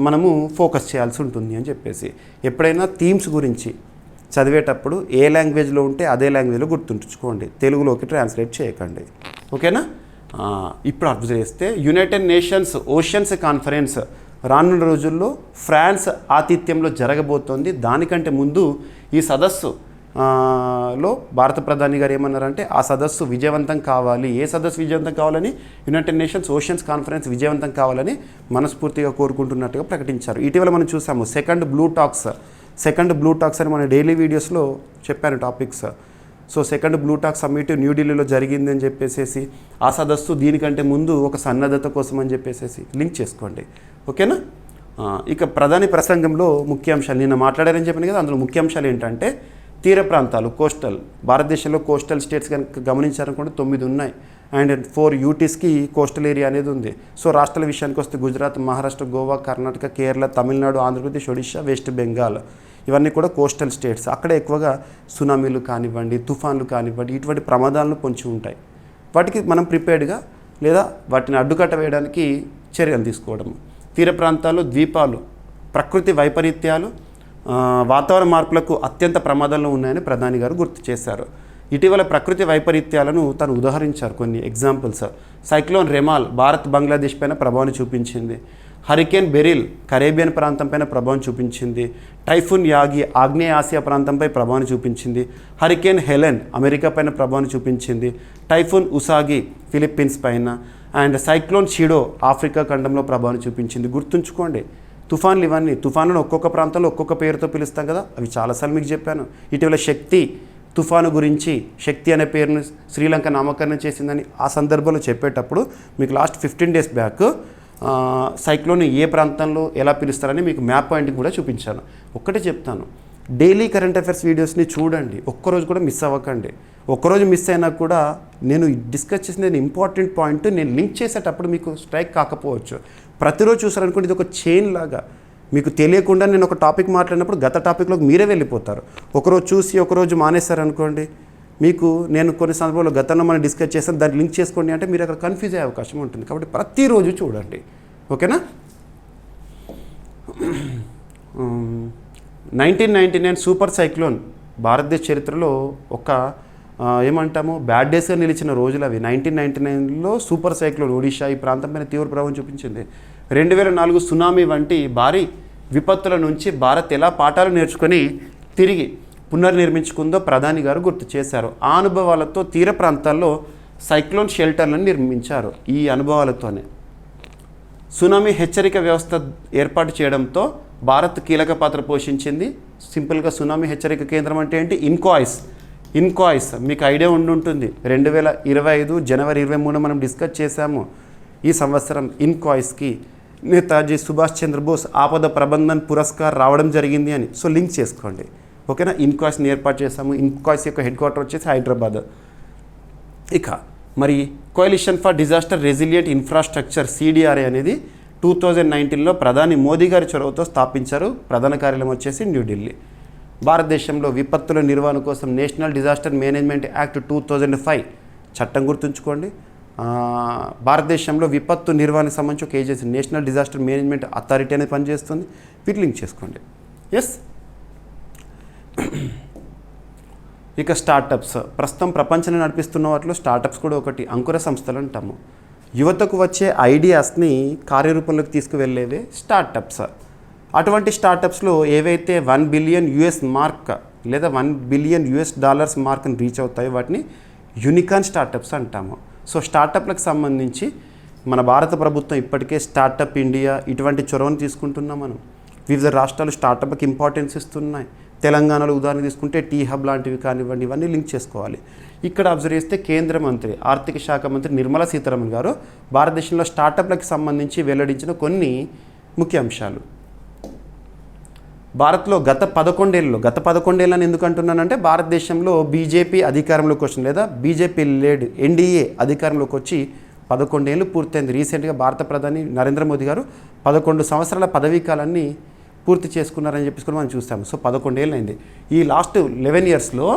A: మనము ఫోకస్ చేయాల్సి ఉంటుంది అని చెప్పేసి. ఎప్పుడైనా థీమ్స్ గురించి చదివేటప్పుడు ఏ లాంగ్వేజ్లో ఉంటే అదే లాంగ్వేజ్లో గుర్తుంచుకోండి, తెలుగులోకి ట్రాన్స్లేట్ చేయకండి. ఓకేనా. ఇప్పుడు అబ్జర్వ్ చేస్తే యునైటెడ్ నేషన్స్ ఓషన్స్ కాన్ఫరెన్స్ రానున్న రోజుల్లో ఫ్రాన్స్ ఆతిథ్యంలో జరగబోతోంది. దానికంటే ముందు ఈ సదస్సు లో భారత ప్రధాని గారు ఏమన్నారంటే ఆ సదస్సు విజయవంతం కావాలి. ఏ సదస్సు విజయవంతం కావాలని? యునైటెడ్ నేషన్స్ ఓషన్స్ కాన్ఫరెన్స్ విజయవంతం కావాలని మనస్ఫూర్తిగా కోరుకుంటున్నట్టుగా ప్రకటించారు. ఇటీవల మనం చూసాము సెకండ్ బ్లూ టాక్స్ అని మన డైలీ వీడియోస్లో చెప్పాను topics. So second blue talk summit న్యూఢిల్లీలో జరిగింది అని చెప్పేసి ఆ సదస్సు దీనికంటే ముందు ఒక సన్నద్ధత కోసం అని చెప్పేసి లింక్ చేసుకోండి. ఓకేనా. ఇక ప్రధాని ప్రసంగంలో ముఖ్యాంశాలు నిన్న మాట్లాడారని చెప్పాను కదా, అందులో ముఖ్యాంశాలు ఏంటంటే తీర ప్రాంతాలు, కోస్టల్, భారతదేశంలో కోస్టల్ స్టేట్స్ కనుక గమనించారనుకుంటే 9 ఉన్నాయి అండ్ 4 యూటీస్కి కోస్టల్ ఏరియా అనేది ఉంది. సో రాష్ట్రాల విషయానికి వస్తే గుజరాత్, మహారాష్ట్ర, గోవా, కర్ణాటక, కేరళ, తమిళనాడు, ఆంధ్రప్రదేశ్, ఒడిశా, వెస్ట్ బెంగాల్ ఇవన్నీ కూడా కోస్టల్ స్టేట్స్. అక్కడ ఎక్కువగా సునామీలు కానివ్వండి, తుఫాన్లు కానివ్వండి, ఇటువంటి ప్రమాదాలను పొంచి ఉంటాయి. వాటికి మనం ప్రిపేర్డ్గా లేదా వాటిని అడ్డుకట్ట వేయడానికి చర్యలు తీసుకోవడం. తీర ప్రాంతాలు, ద్వీపాలు ప్రకృతి వైపరీత్యాలు, వాతావరణ మార్పులకు అత్యంత ప్రమాదంలో ఉన్నాయని ప్రధాని గారు గుర్తు చేశారు. ఇటీవల ప్రకృతి వైపరీత్యాలను తను ఉదాహరించారు కొన్ని examples. Cyclone Remal Bharat Bangladesh పైన ప్రభావం చూపించింది. హరికేన్ బెరిల్ కరేబియన్ ప్రాంతం పైన ప్రభావం చూపించింది. టైఫూన్ యాగి ఆగ్నేయ ఆసియా ప్రాంతంపై ప్రభావం చూపించింది. హరికేన్ హెలెన్ అమెరికా పైన ప్రభావం చూపించింది. టైఫూన్ ఉసాగి ఫిలిప్పీన్స్ పైన అండ్ సైక్లోన్ షిడో ఆఫ్రికా ఖండంలో ప్రభావం చూపించింది. గుర్తుంచుకోండి, తుఫాన్లు ఇవన్నీ తుఫానును ఒక్కొక్క ప్రాంతంలో ఒక్కొక్క పేరుతో పిలుస్తాం కదా, అవి చాలాసార్లు మీకు చెప్పాను. ఇటీవల శక్తి తుఫాను గురించి శక్తి అనే పేరును శ్రీలంక నామకరణం చేసిందని ఆ సందర్భంలో చెప్పేటప్పుడు మీకు లాస్ట్ 15 days బ్యాక్ సైక్లోన్ ఏ ప్రాంతంలో ఎలా పిలుస్తారని మీకు మ్యాప్ పాయింటింగ్ కూడా చూపించాను. ఒక్కటే చెప్తాను, డైలీ కరెంట్ అఫైర్స్ వీడియోస్ని చూడండి, ఒక్కరోజు కూడా మిస్ అవ్వకండి. ఒక్కరోజు మిస్ అయినా కూడా నేను డిస్కస్ చేసిన ఇంపార్టెంట్ పాయింట్ నేను లింక్ చేసేటప్పుడు మీకు స్ట్రైక్ కాకపోవచ్చు. ప్రతిరోజు చూసారనుకోండి, ఇది ఒక చైన్ లాగా మీకు తెలియకుండా నేను ఒక టాపిక్ మాట్లాడినప్పుడు గత టాపిక్లోకి మీరే వెళ్ళిపోతారు. ఒకరోజు చూసి ఒకరోజు మానేస్తారనుకోండి, మీకు నేను కొన్ని సందర్భాల్లో గతంలో మనం డిస్కస్ చేస్తాను దాన్ని లింక్ చేసుకోండి అంటే మీరు అక్కడ కన్ఫ్యూజ్ అయ్యే అవకాశం ఉంటుంది. కాబట్టి ప్రతిరోజు చూడండి. ఓకేనా. 1999 సూపర్ సైక్లోన్ భారతదేశ చరిత్రలో ఒక ఏమంటాము బ్యాడ్ డేస్గా నిలిచిన రోజులు అవి. 1999లో సూపర్ సైక్లోన్ ఒడిషా ఈ ప్రాంతం పైన తీవ్ర ప్రభావం చూపించింది. 2004 సునామీ వంటి భారీ విపత్తుల నుంచి భారత్ ఎలా పాఠాలు నేర్చుకొని తిరిగి పునర్నిర్మించుకుందో ప్రధాని గారు గుర్తు చేశారు. ఆ అనుభవాలతో తీర ప్రాంతాల్లో సైక్లోన్ షెల్టర్లను నిర్మించారు. ఈ అనుభవాలతోనే సునామీ హెచ్చరిక వ్యవస్థ ఏర్పాటు చేయడంతో భారత్ కీలక పాత్ర పోషించింది. సింపుల్గా సునామీ హెచ్చరిక కేంద్రం అంటే ఏంటి? ఇన్కాయిస్ మీకు ఐడియా ఉంటుంది. 2025 జనవరి 23 మనం డిస్కస్ చేశాము. ఈ సంవత్సరం ఇన్కాయిస్కి నేతాజీ సుభాష్ చంద్రబోస్ ఆపద ప్రబంధన్ పురస్కార్ రావడం జరిగింది అని. సో లింక్ చేసుకోండి, ఓకేనా. ఇన్కాయిస్ని ఏర్పాటు చేశాము. ఇన్కాయిస్ యొక్క హెడ్ క్వార్టర్ వచ్చేసి హైదరాబాద్. ఇక మరి coalition for disaster resilient infrastructure CDRA అనేది 2019లో ప్రధాని మోదీ గారి చొరవతో స్థాపించారు. ప్రధాన కార్యాలయం వచ్చేసి న్యూఢిల్లీ. భారతదేశంలో విపత్తుల నిర్వహణ కోసం నేషనల్ డిజాస్టర్ మేనేజ్మెంట్ యాక్ట్ 2005 చట్టం గుర్తుంచుకోండి. భారతదేశంలో విపత్తు నిర్వహణకు సంబంధించి ఒక agency national disaster management authority అనేది పనిచేస్తుంది. వీటి లింక్ చేసుకోండి. ఎస్. ఇక స్టార్టప్స్, ప్రస్తుతం ప్రపంచాన్ని నడిపిస్తున్న వాటిలో స్టార్టప్స్ కూడా ఒకటి. అంకుర సంస్థలు అంటాము. యువతకు వచ్చే ఐడియాస్ని కార్యరూపంలోకి తీసుకువెళ్ళేవే స్టార్టప్స్. అటువంటి స్టార్టప్స్లో ఏవైతే $1 బిలియన్ మార్క్ లేదా $1 బిలియన్ మార్క్ని రీచ్ అవుతాయో వాటిని యూనికార్న్ స్టార్టప్స్ అంటాము. సో స్టార్టప్లకు సంబంధించి మన భారత ప్రభుత్వం ఇప్పటికే స్టార్టప్ ఇండియా ఇటువంటి చొరవను తీసుకుంటున్నాం. మనం వివిధ రాష్ట్రాలు స్టార్టప్కి ఇంపార్టెన్స్ ఇస్తున్నాయి. తెలంగాణలో ఉదాహరణ తీసుకుంటే టీ హబ్ లాంటివి కానివ్వండి, ఇవన్నీ లింక్ చేసుకోవాలి. ఇక్కడ అబ్జర్వ్ చేస్తే కేంద్ర మంత్రి ఆర్థిక శాఖ మంత్రి నిర్మలా సీతారామన్ గారు భారతదేశంలో స్టార్టప్లకు సంబంధించి వెల్లడించిన కొన్ని ముఖ్య అంశాలు. భారత్లో గత 11 ఏళ్ళని ఎందుకు అంటున్నానంటే భారతదేశంలో బీజేపీ అధికారంలోకి వచ్చింది లేదా బీజేపీ లెడ్ ఎన్డీఏ అధికారంలోకి వచ్చి 11 ఏళ్ళు పూర్తయింది. రీసెంట్గా భారత ప్రధాని నరేంద్ర మోదీ గారు 11 సంవత్సరాల పదవీ కాలాన్ని పూర్తి చేసుకున్నారని చెప్పేసి మనం చూస్తాము. సో 11 ఏళ్ళు అయింది. ఈ లాస్ట్ 11 ఇయర్స్లో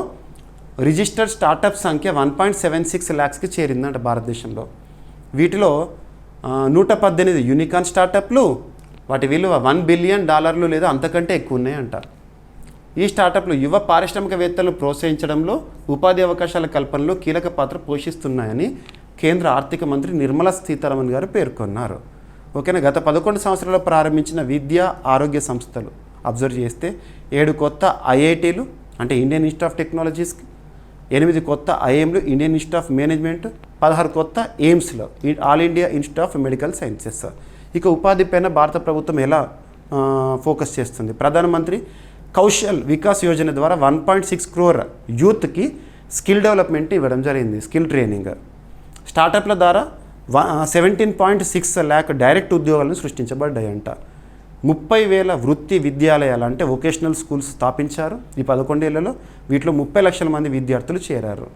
A: రిజిస్టర్డ్ స్టార్టప్ సంఖ్య 1.76 lakhsకి చేరిందంట భారతదేశంలో. వీటిలో 118 యూనికార్న్ స్టార్టప్లు, వాటి విలువ $1 బిలియన్ లేదా అంతకంటే ఎక్కువ ఉన్నాయంట. ఈ స్టార్టప్లు యువ పారిశ్రామికవేత్తలను ప్రోత్సహించడంలో, ఉపాధి అవకాశాల కల్పనలో కీలక పాత్ర పోషిస్తున్నాయని కేంద్ర ఆర్థిక మంత్రి నిర్మలా సీతారామన్ గారు పేర్కొన్నారు. ఓకేనా. గత 11 సంవత్సరాల్లో ప్రారంభించిన విద్యా ఆరోగ్య సంస్థలు అబ్జర్వ్ చేస్తే 7 కొత్త ఐఐటీలు అంటే ఇండియన్ ఇన్స్టిట్యూట్ ఆఫ్ టెక్నాలజీస్, 8 కొత్త ఐఎంలు ఇండియన్ ఇన్స్టిట్యూట్ ఆఫ్ మేనేజ్మెంట్, 16 కొత్త ఎయిమ్స్లో all India institute of medical sciences. ఇక ఉపాధి పైన భారత ప్రభుత్వం ఎలా ఫోకస్ చేస్తుంది? ప్రధానమంత్రి కౌశల్ వికాస్ యోజన ద్వారా 1.6 crore యూత్కి స్కిల్ డెవలప్మెంట్ ఇవ్వడం జరిగింది, స్కిల్ ట్రైనింగ్. స్టార్టప్ల ద్వారా 17.6 lakh డైరెక్ట్ ఉద్యోగాలను సృష్టించబడ్డాయంట. 30,000 వృత్తి విద్యాలయాలు అంటే వొకేషనల్ స్కూల్స్ స్థాపించారు ఈ 11 ఏళ్లలో. వీటిలో 30 లక్షల మంది విద్యార్థులు చేరారు.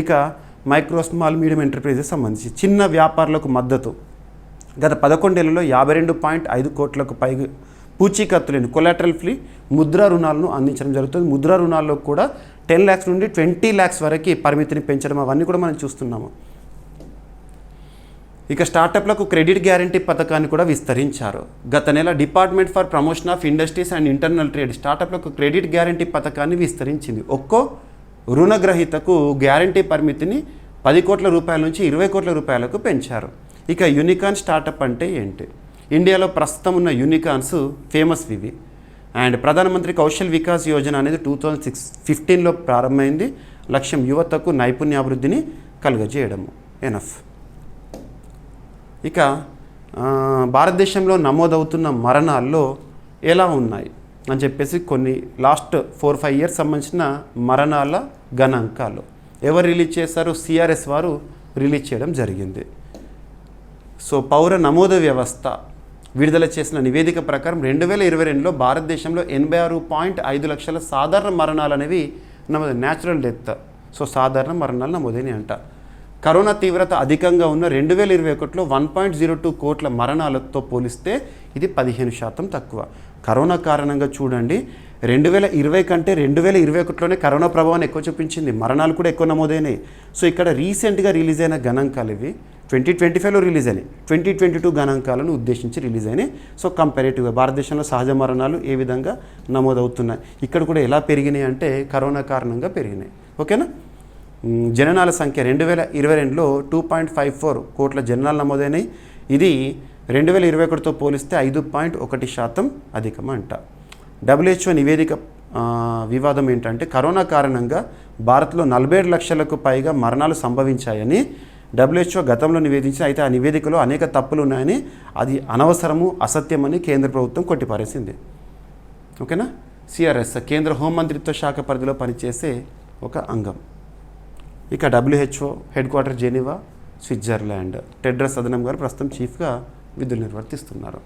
A: ఇక మైక్రో స్మాల్ మీడియం ఎంటర్ప్రైజెస్ సంబంధించి చిన్న వ్యాపారులకు మద్దతు గత 11 ఏళ్లలో 52.5 కోట్లకు పైగా పూచీకత్తులేని కొలాటరల్ ఫ్రీ ముద్రా రుణాలను అందించడం జరుగుతుంది. ముద్రా రుణాల్లో కూడా 10 lakhs నుండి 20 lakhs వరకు పరిమితిని పెంచడం అవన్నీ కూడా మనం చూస్తున్నాము. ఇక స్టార్టప్లకు క్రెడిట్ గ్యారంటీ పథకాన్ని కూడా విస్తరించారు. గత నెల department for promotion of industries and internal trade స్టార్టప్లకు క్రెడిట్ గ్యారంటీ పథకాన్ని విస్తరించింది. ఒక్కో రుణగ్రహీతకు గ్యారంటీ పరిమితిని 10 కోట్ల రూపాయల నుంచి 20 కోట్ల రూపాయలకు పెంచారు. ఇక యూనికార్న్ స్టార్టప్ అంటే ఏంటి? ఇండియాలో ప్రస్తుతం ఉన్న యూనికార్న్స్ ఫేమస్ ఇవి. అండ్ ప్రధానమంత్రి కౌశల్ వికాస్ యోజన అనేది 2015లో ప్రారంభమైంది. లక్ష్యం యువతకు నైపుణ్యాభివృద్ధిని కలుగజేయడము. ఎనఫ్. ఇక భారతదేశంలో నమోదవుతున్న మరణాల్లో ఎలా ఉన్నాయి అని చెప్పేసి కొన్ని లాస్ట్ 4-5 years సంబంధించిన మరణాల గణాంకాలు ఎవరు రిలీజ్ చేశారు? CRS వారు రిలీజ్ చేయడం జరిగింది. సో పౌర నమోదు వ్యవస్థ విడుదల చేసిన నివేదిక ప్రకారం 2022లో భారతదేశంలో 86.5 లక్షల సాధారణ మరణాలు అనేవి నమోదు, న్యాచురల్ డెత్. సో సాధారణ మరణాలు నమోదైనవి అంట. కరోనా తీవ్రత అధికంగా ఉన్న 2021లో 1.02 కోట్ల మరణాలతో పోలిస్తే ఇది 15% తక్కువ. కరోనా కారణంగా చూడండి 2020 కంటే 2021లోనే కరోనా ప్రభావాన్ని ఎక్కువ చూపించింది, మరణాలు కూడా ఎక్కువ నమోదైనాయి. సో ఇక్కడ రీసెంట్గా రిలీజ్ అయిన గణాంకాలు ఇవి 2025లో రిలీజ్ అయినాయి, 2022 గణాంకాలను ఉద్దేశించి రిలీజ్ అయినాయి. సో కంపారేటివ్గా భారతదేశంలో సహజ మరణాలు ఏ విధంగా నమోదవుతున్నాయి, ఇక్కడ కూడా ఎలా పెరిగినాయి అంటే కరోనా కారణంగా పెరిగినాయి. ఓకేనా. జననాల సంఖ్య 2022లో 2.54 కోట్ల జననాలు నమోదైనాయి. ఇది 2021తో పోలిస్తే 5.1% అధికమంట. WHO నివేదిక వివాదం ఏంటంటే కరోనా కారణంగా భారత్లో 47 లక్షలకు పైగా మరణాలు సంభవించాయని WHO గతంలో నివేదించిన, అయితే ఆ నివేదికలో అనేక తప్పులు ఉన్నాయని, అది అనవసరము అసత్యమని కేంద్ర ప్రభుత్వం కొట్టిపారేసింది. ఓకేనా. సిఆర్ఎస్ కేంద్ర హోంమంత్రిత్వ శాఖ పరిధిలో పనిచేసే ఒక అంగం. ఇక WHO headquarter Geneva, Switzerland. Tedros Adhanom గారు ప్రస్తుతం చీఫ్గా విధులు నిర్వర్తిస్తున్నారు.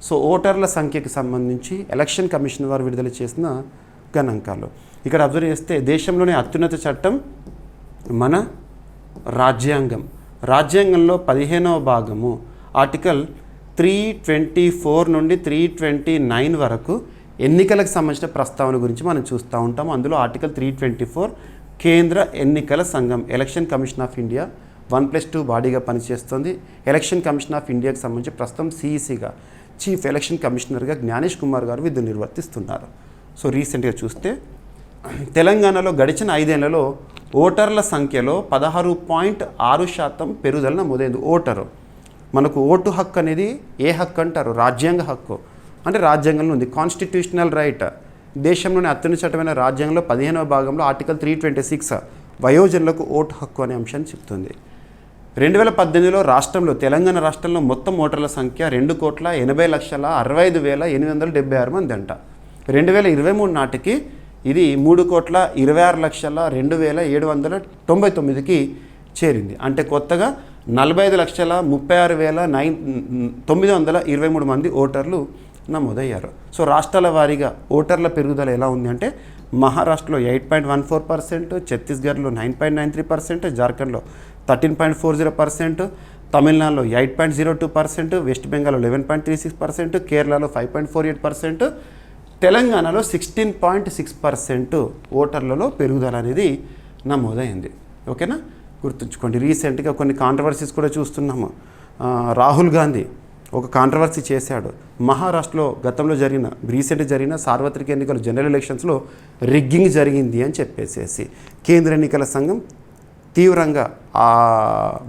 A: సో ఓటర్ల సంఖ్యకి సంబంధించి ఎలక్షన్ కమిషన్ వారు విడుదల చేసిన గణాంకాలు ఇక్కడ అబ్జర్వ్ చేస్తే దేశంలోనే అత్యున్నత చట్టం మన రాజ్యాంగం. రాజ్యాంగంలో 15వ భాగము ఆర్టికల్ 324 నుండి 329 వరకు ఎన్నికలకు సంబంధించిన ప్రస్తావన గురించి మనం చూస్తూ ఉంటాము. అందులో ఆర్టికల్ 324 కేంద్ర ఎన్నికల సంఘం ఎలక్షన్ కమిషన్ ఆఫ్ ఇండియా 1+2 బాడీగా పనిచేస్తుంది. ఎలక్షన్ కమిషన్ ఆఫ్ ఇండియాకి సంబంధించి ప్రస్తుతం CECగా చీఫ్ ఎలక్షన్ కమిషనర్గా జ్ఞానేష్ కుమార్ గారు విధులు నిర్వర్తిస్తున్నారు. సో రీసెంట్గా చూస్తే తెలంగాణలో గడిచిన 5 ఏళ్లలో ఓటర్ల సంఖ్యలో 16.6% పెరుగుదల నమోదైంది. ఓటరు మనకు ఓటు హక్కు అనేది ఏ హక్కు అంటారు? రాజ్యాంగ హక్కు. అంటే రాజ్యాంగంలో ఉంది కాన్స్టిట్యూషనల్ రైట్. దేశంలోని అత్యున్నత చట్టమైన రాజ్యాంగంలో 15వ భాగంలో ఆర్టికల్ 326 వయోజనులకు ఓటు హక్కు అనే అంశాన్ని చెప్తుంది. 2018లో రాష్ట్రంలో తెలంగాణ రాష్ట్రంలో మొత్తం ఓటర్ల సంఖ్య 2,80,65,876 మంది అంట. 2023 నాటికి ఇది 3,26,02,799కి చేరింది. అంటే కొత్తగా 45,36,923 మంది ఓటర్లు నమోదయ్యారు. సో రాష్ట్రాల వారీగా ఓటర్ల పెరుగుదల ఎలా ఉంది అంటే మహారాష్ట్రలో 8.14%, ఛత్తీస్గఢ్లో 9.93%, జార్ఖండ్లో 13.40%, తమిళనాడులో 8.02%, వెస్ట్ బెంగాల్లో 11.36%, కేరళలో 5.48%, తెలంగాణలో 16.6% ఓటర్లలో పెరుగుదల అనేది నమోదైంది. ఓకేనా, గుర్తుంచుకోండి. రీసెంట్గా కొన్ని కాంట్రవర్సీస్ కూడా చూస్తున్నాము. రాహుల్ గాంధీ ఒక కాంట్రవర్సీ చేశాడు. మహారాష్ట్రలో గతంలో రీసెంట్గా జరిగిన సార్వత్రిక ఎన్నికలు జనరల్ ఎలక్షన్స్లో రిగ్గింగ్ జరిగింది అని చెప్పేసి కేంద్ర ఎన్నికల సంఘం తీవ్రంగా ఆ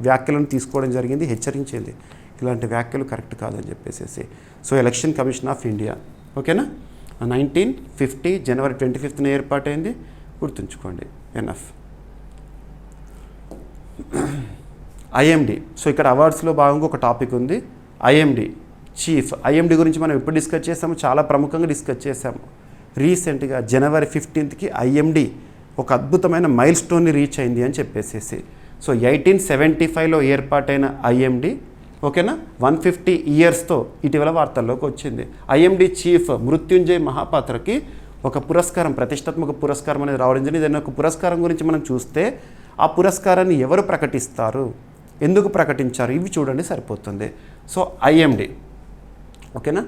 A: వ్యాఖ్యలను తీసుకోవడం జరిగింది, హెచ్చరించింది. ఇలాంటి వ్యాఖ్యలు కరెక్ట్ కాదని చెప్పేసి. So election commission of India ఓకేనా 1950 జనవరి 25న ఏర్పాటైంది. గుర్తుంచుకోండి. NF IMD. సో ఇక్కడ అవార్డ్స్లో భాగంగా ఒక టాపిక్ ఉంది, IMD చీఫ్. IMD గురించి మనం ఎప్పుడు డిస్కస్ చేసాము? చాలా ప్రముఖంగా డిస్కస్ చేసాము. రీసెంట్గా జనవరి 15కి IMD ఒక అద్భుతమైన మైల్ స్టోన్ని రీచ్ అయింది అని చెప్పేసి. సో 1875లో ఏర్పాటైన IMD ఓకేనా 150 ఇయర్స్తో ఇటీవల వార్తల్లోకి వచ్చింది. IMD చీఫ్ మృత్యుంజయ్ మహాపాత్రకి ఒక పురస్కారం, ప్రతిష్టాత్మక పురస్కారం అనేది రావడం జరిగింది. ఏదైనా ఒక పురస్కారం గురించి మనం చూస్తే ఆ పురస్కారాన్ని ఎవరు ప్రకటిస్తారు, ఎందుకు ప్రకటించారు, ఇవి చూడండి సరిపోతుంది. సో IMD ఓకేనా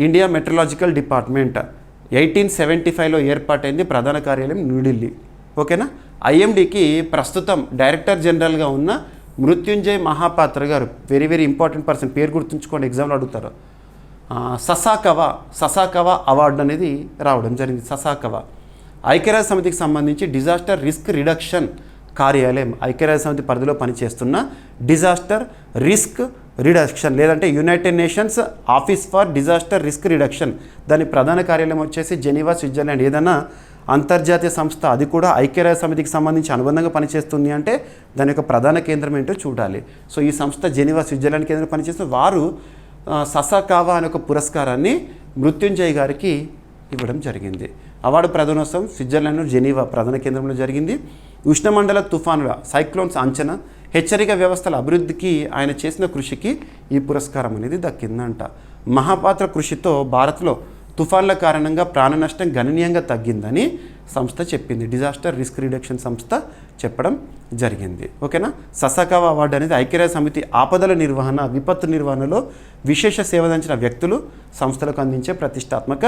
A: ఇండియా మెట్రలాజికల్ డిపార్ట్మెంట్ 1875లో ఏర్పాటైంది. ప్రధాన కార్యాలయం న్యూఢిల్లీ. ఓకేనా IMDకి ప్రస్తుతం డైరెక్టర్ జనరల్గా ఉన్న మృత్యుంజయ్ మహాపాత్ర గారు, వెరీ వెరీ ఇంపార్టెంట్ పర్సన్, పేరు గుర్తుంచుకోండి, ఎగ్జామ్లో అడుగుతారు. ససాకవా అవార్డు అనేది రావడం జరిగింది. ససాకవా ఐక్యరాజ్య సమితికి సంబంధించి డిజాస్టర్ రిస్క్ రిడక్షన్ కార్యాలయం, ఐక్యరాజ్య సమితి పరిధిలో పనిచేస్తున్న డిజాస్టర్ రిస్క్ రిడక్షన్ లేదంటే United nations office for disaster risk reduction, దాని ప్రధాన కార్యాలయం వచ్చేసి జెనీవా, స్విట్జర్లాండ్. ఏదైనా అంతర్జాతీయ సంస్థ అది కూడా ఐక్యరాజ్య సమితికి సంబంధించి అనుబంధంగా పనిచేస్తుంది అంటే దాని యొక్క ప్రధాన కేంద్రం ఏంటో చూడాలి. సో ఈ సంస్థ జెనీవా, స్విట్జర్లాండ్ కేంద్రం పనిచేస్తున్న వారు ససాకావా అనే ఒక పురస్కారాన్ని మృత్యుంజయ్ గారికి ఇవ్వడం జరిగింది. అవార్డు ప్రధానోత్సవం స్విట్జర్లాండ్ జెనీవా ప్రధాన కేంద్రంలో జరిగింది. ఉష్ణమండల తుఫానుల సైక్లోన్స్ అంచనా, హెచ్చరిక వ్యవస్థల అభివృద్ధికి ఆయన చేసిన కృషికి ఈ పురస్కారం అనేది దక్కిందంట. మహాపాత్ర కృషితో భారత్లో తుఫాన్ల కారణంగా ప్రాణ నష్టం గణనీయంగా తగ్గిందని సంస్థ చెప్పింది. డిజాస్టర్ రిస్క్ రిడక్షన్ సంస్థ చెప్పడం జరిగింది. ఓకేనా ససాకావా అవార్డు అనేది ఐక్యరాజ్య సమితి ఆపదల నిర్వహణ, విపత్తు నిర్వహణలో విశేష సేవలందించిన వ్యక్తులు, సంస్థలకు అందించే ప్రతిష్టాత్మక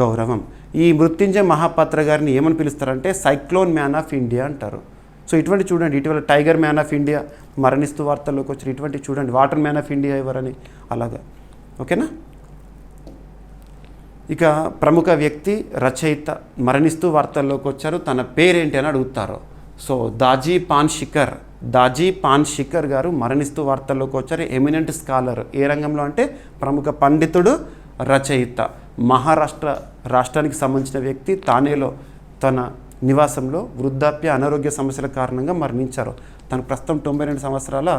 A: గౌరవం. ఈ మృత్యుంజయ్ మహాపాత్ర గారిని ఏమని పిలుస్తారంటే సైక్లోన్ మ్యాన్ ఆఫ్ ఇండియా అంటారు. సో ఇటువంటి చూడండి, ఇటీవల టైగర్ మ్యాన్ ఆఫ్ ఇండియా మరణిస్తూ వార్తల్లోకి వచ్చారు. ఇటువంటి చూడండి, వాటర్ మ్యాన్ ఆఫ్ ఇండియా ఎవరని అలాగా. ఓకేనా ఇక ప్రముఖ వ్యక్తి, రచయిత మరణిస్తూ వార్తల్లోకి వచ్చారు. తన పేరేంటి అని అడుగుతారు. సో దాజీ పాన్ శిఖర్ గారు మరణిస్తూ వార్తల్లోకి వచ్చారు. ఎమినెంట్ స్కాలర్, ఏ రంగంలో అంటే ప్రముఖ పండితుడు, రచయిత. మహారాష్ట్ర రాష్ట్రానికి సంబంధించిన వ్యక్తి. తానేలో తన నివాసంలో వృద్ధాప్య అనారోగ్య సమస్యల కారణంగా మరణించారు. తను ప్రస్తుతం 92 సంవత్సరాల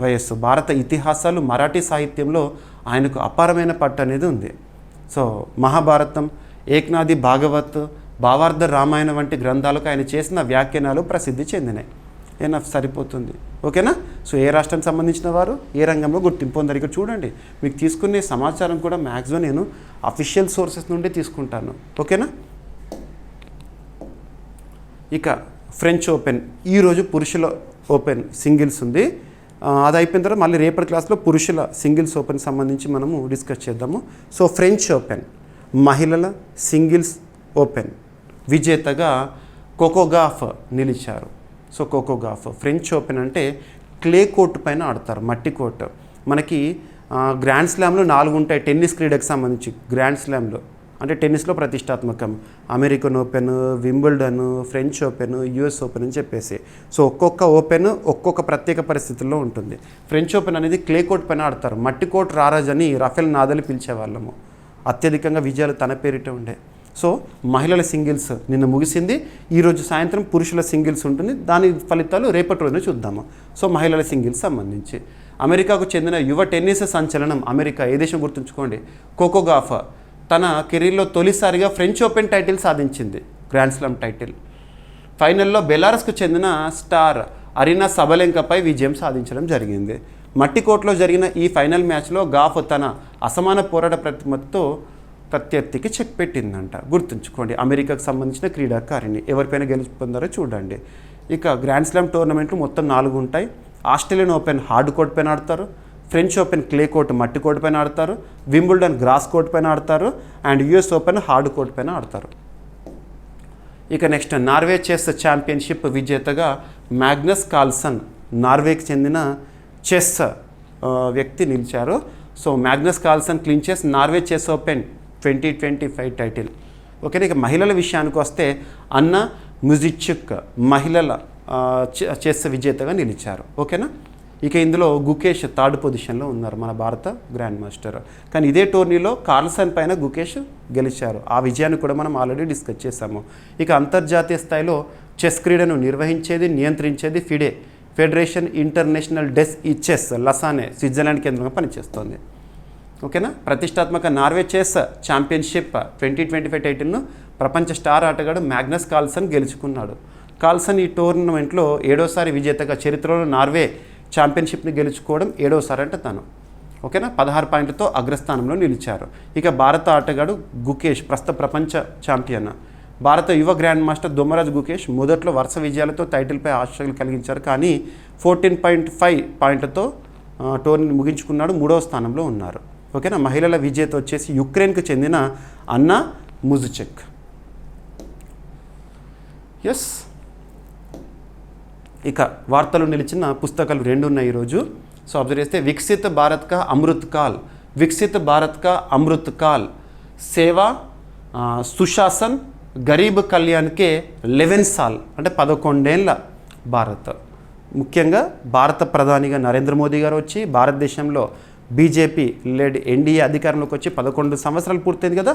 A: వయస్సు. భారత ఇతిహాసాలు, మరాఠీ సాహిత్యంలో ఆయనకు అపారమైన పట్టు అనేది ఉంది. సో మహాభారతం, ఏక్నాథి భాగవత్, భావార్థ రామాయణ వంటి గ్రంథాలకు ఆయన చేసిన వ్యాఖ్యానాలు ప్రసిద్ధి చెందినాయి. ఏనా సరిపోతుంది. ఓకేనా. సో ఏ రాష్ట్రానికి సంబంధించిన వారు, ఏ రంగంలో గుర్తింపు పొందారు. ఇక్కడ చూడండి, మీకు తీసుకునే సమాచారం కూడా మ్యాక్సిమం నేను అఫీషియల్ సోర్సెస్ నుండి తీసుకుంటాను. ఓకేనా. ఇక ఫ్రెంచ్ ఓపెన్ ఈరోజు పురుషుల ఓపెన్ సింగిల్స్ ఉంది. అది అయిపోయిన తర్వాత మళ్ళీ రేపటి క్లాస్లో పురుషుల సింగిల్స్ ఓపెన్ సంబంధించి మనము డిస్కస్ చేద్దాము. సో ఫ్రెంచ్ ఓపెన్ మహిళల సింగిల్స్ ఓపెన్ విజేతగా కోకో గాఫ్ నిలిచారు. So Coco Gauff French Open అంటే క్లే కోర్టు పైన ఆడతారు, మట్టి కోర్టు. మనకి గ్రాండ్ స్లామ్లో 4 ఉంటాయి టెన్నిస్ క్రీడకు సంబంధించి. గ్రాండ్ స్లామ్లో అంటే టెన్నిస్లో ప్రతిష్టాత్మకం American open, Wimbledon, French open, US open అని చెప్పేసి. సో ఒక్కొక్క ఓపెన్ ఒక్కొక్క ప్రత్యేక పరిస్థితుల్లో ఉంటుంది. ఫ్రెంచ్ ఓపెన్ అనేది క్లే కోర్ట్ పైన ఆడతారు. మట్టి కోర్ట్ రారాజ్ అని రఫేల్ నాదల్ పిలిచేవాళ్ళము. అత్యధికంగా విజయాలు తన పేరిట ఉండే. సో మహిళల సింగిల్స్ నిన్న ముగిసింది. ఈరోజు సాయంత్రం పురుషుల సింగిల్స్ ఉంటుంది. దాని ఫలితాలు రేపటి రోజున చూద్దాము. సో మహిళల సింగిల్స్ సంబంధించి అమెరికాకు చెందిన యువ టెన్నిస్ సంచలనం అమెరికా. ఏ దేశం గుర్తుంచుకోండి, కోకో గాఫ్ తన కెరీర్లో తొలిసారిగా ఫ్రెంచ్ ఓపెన్ టైటిల్ సాధించింది, గ్రాండ్ స్లామ్ టైటిల్. ఫైనల్లో బెలారస్కు చెందిన స్టార్ అరీనా సబలెంకాపై విజయం సాధించడం జరిగింది. మట్టి కోర్టులో జరిగిన ఈ ఫైనల్ మ్యాచ్లో గాఫ్ తన అసమాన పోరాట ప్రత్యర్థికి చెక్ పెట్టిందంట. గుర్తుంచుకోండి, అమెరికాకు సంబంధించిన క్రీడాకారిణి. ఎవరిపైన గెలుపు పొందారో చూడండి. ఇక గ్రాండ్ స్లామ్ టోర్నమెంట్లు మొత్తం 4 ఉంటాయి. ఆస్ట్రేలియన్ ఓపెన్ హార్డ్ కోర్ట్ పైన ఆడతారు, ఫ్రెంచ్ ఓపెన్ క్లే కోర్ట్ మట్టి కోర్ట్ పైన ఆడతారు, వింబుల్డన్ గ్రాస్ కోర్ట్ పైన ఆడతారు, and US open hard court పైన ఆడతారు. ఇక నెక్స్ట్ నార్వే చెస్ ఛాంపియన్షిప్ విజేతగా మ్యాగ్నస్ కార్ల్సన్, నార్వేకి చెందిన చెస్ వ్యక్తి నిలిచారు. So Magnus Carlsen clinches Norway chess open 2025 title. ఓకేనా. ఇక మహిళల విషయానికి వస్తే అన్నా ముజిచుక్ మహిళల చెస్ విజేతగా నిలిచారు. ఓకేనా. ఇక ఇందులో గుకేష్ 3rd పొజిషన్లో ఉన్నారు, మన భారత గ్రాండ్ మాస్టర్. కానీ ఇదే టోర్నీలో కార్ల్సన్ పైన గుకేష్ గెలిచారు. ఆ విజయాన్ని కూడా మనం ఆల్రెడీ డిస్కస్ చేశాము. ఇక అంతర్జాతీయ స్థాయిలో చెస్ క్రీడను నిర్వహించేది, నియంత్రించేది ఫిడే, ఫెడరేషన్ ఇంటర్నేషనల్ డెస్ ఈ చెస్ లసానే, స్విట్జర్లాండ్ కేంద్రంగా పనిచేస్తోంది. ఓకేనా. ప్రతిష్టాత్మక నార్వే చెస్ ఛాంపియన్షిప్ 2025 టైటిల్ను ప్రపంచ స్టార్ ఆటగాడు మ్యాగ్నస్ కార్ల్సన్ గెలుచుకున్నాడు. కార్ల్సన్ ఈ టోర్నమెంట్లో 7వసారి విజేతగా, చరిత్రలో నార్వే ఛాంపియన్షిప్ని గెలుచుకోవడం 7వసారి అంటే తను. ఓకేనా. 16 పాయింట్లతో అగ్రస్థానంలో నిలిచారు. ఇక భారత ఆటగాడు గుకేష్ ప్రస్తుత ప్రపంచ ఛాంపియన్. భారత యువ గ్రాండ్ మాస్టర్ దొమ్మరాజ్ గుకేష్ మొదట్లో వరుస విజయాలతో టైటిల్పై ఆశలు కలిగించారు. కానీ 14.5 పాయింట్లతో టోర్నీ ముగించుకున్నాడు, 3వ స్థానంలో ఉన్నారు. ఓకేనా. మహిళల విజేత వచ్చేసి యుక్రెయిన్కు చెందిన అన్నా ముజిచుక్. ఎస్. ఇక వార్తలు నిలిచిన పుస్తకాలు 2 ఉన్నాయి ఈరోజు. సో అబ్జర్వ్ చేస్తే వికసిత్ భారత్ కా అమృత్ కాల్, వికసిత్ భారత్ కా అమృత్ కాల్, సేవా సుశాసన్ గరీబ్ కళ్యాణ్కే 11 సాల్ అంటే 11 ఏళ్ళ భారత్. ముఖ్యంగా భారత ప్రధానిగా నరేంద్ర మోదీ గారు వచ్చి భారతదేశంలో బీజేపీ లెడ్ ఎన్డీఏ అధికారంలోకి వచ్చి 11 సంవత్సరాలు పూర్తయింది కదా.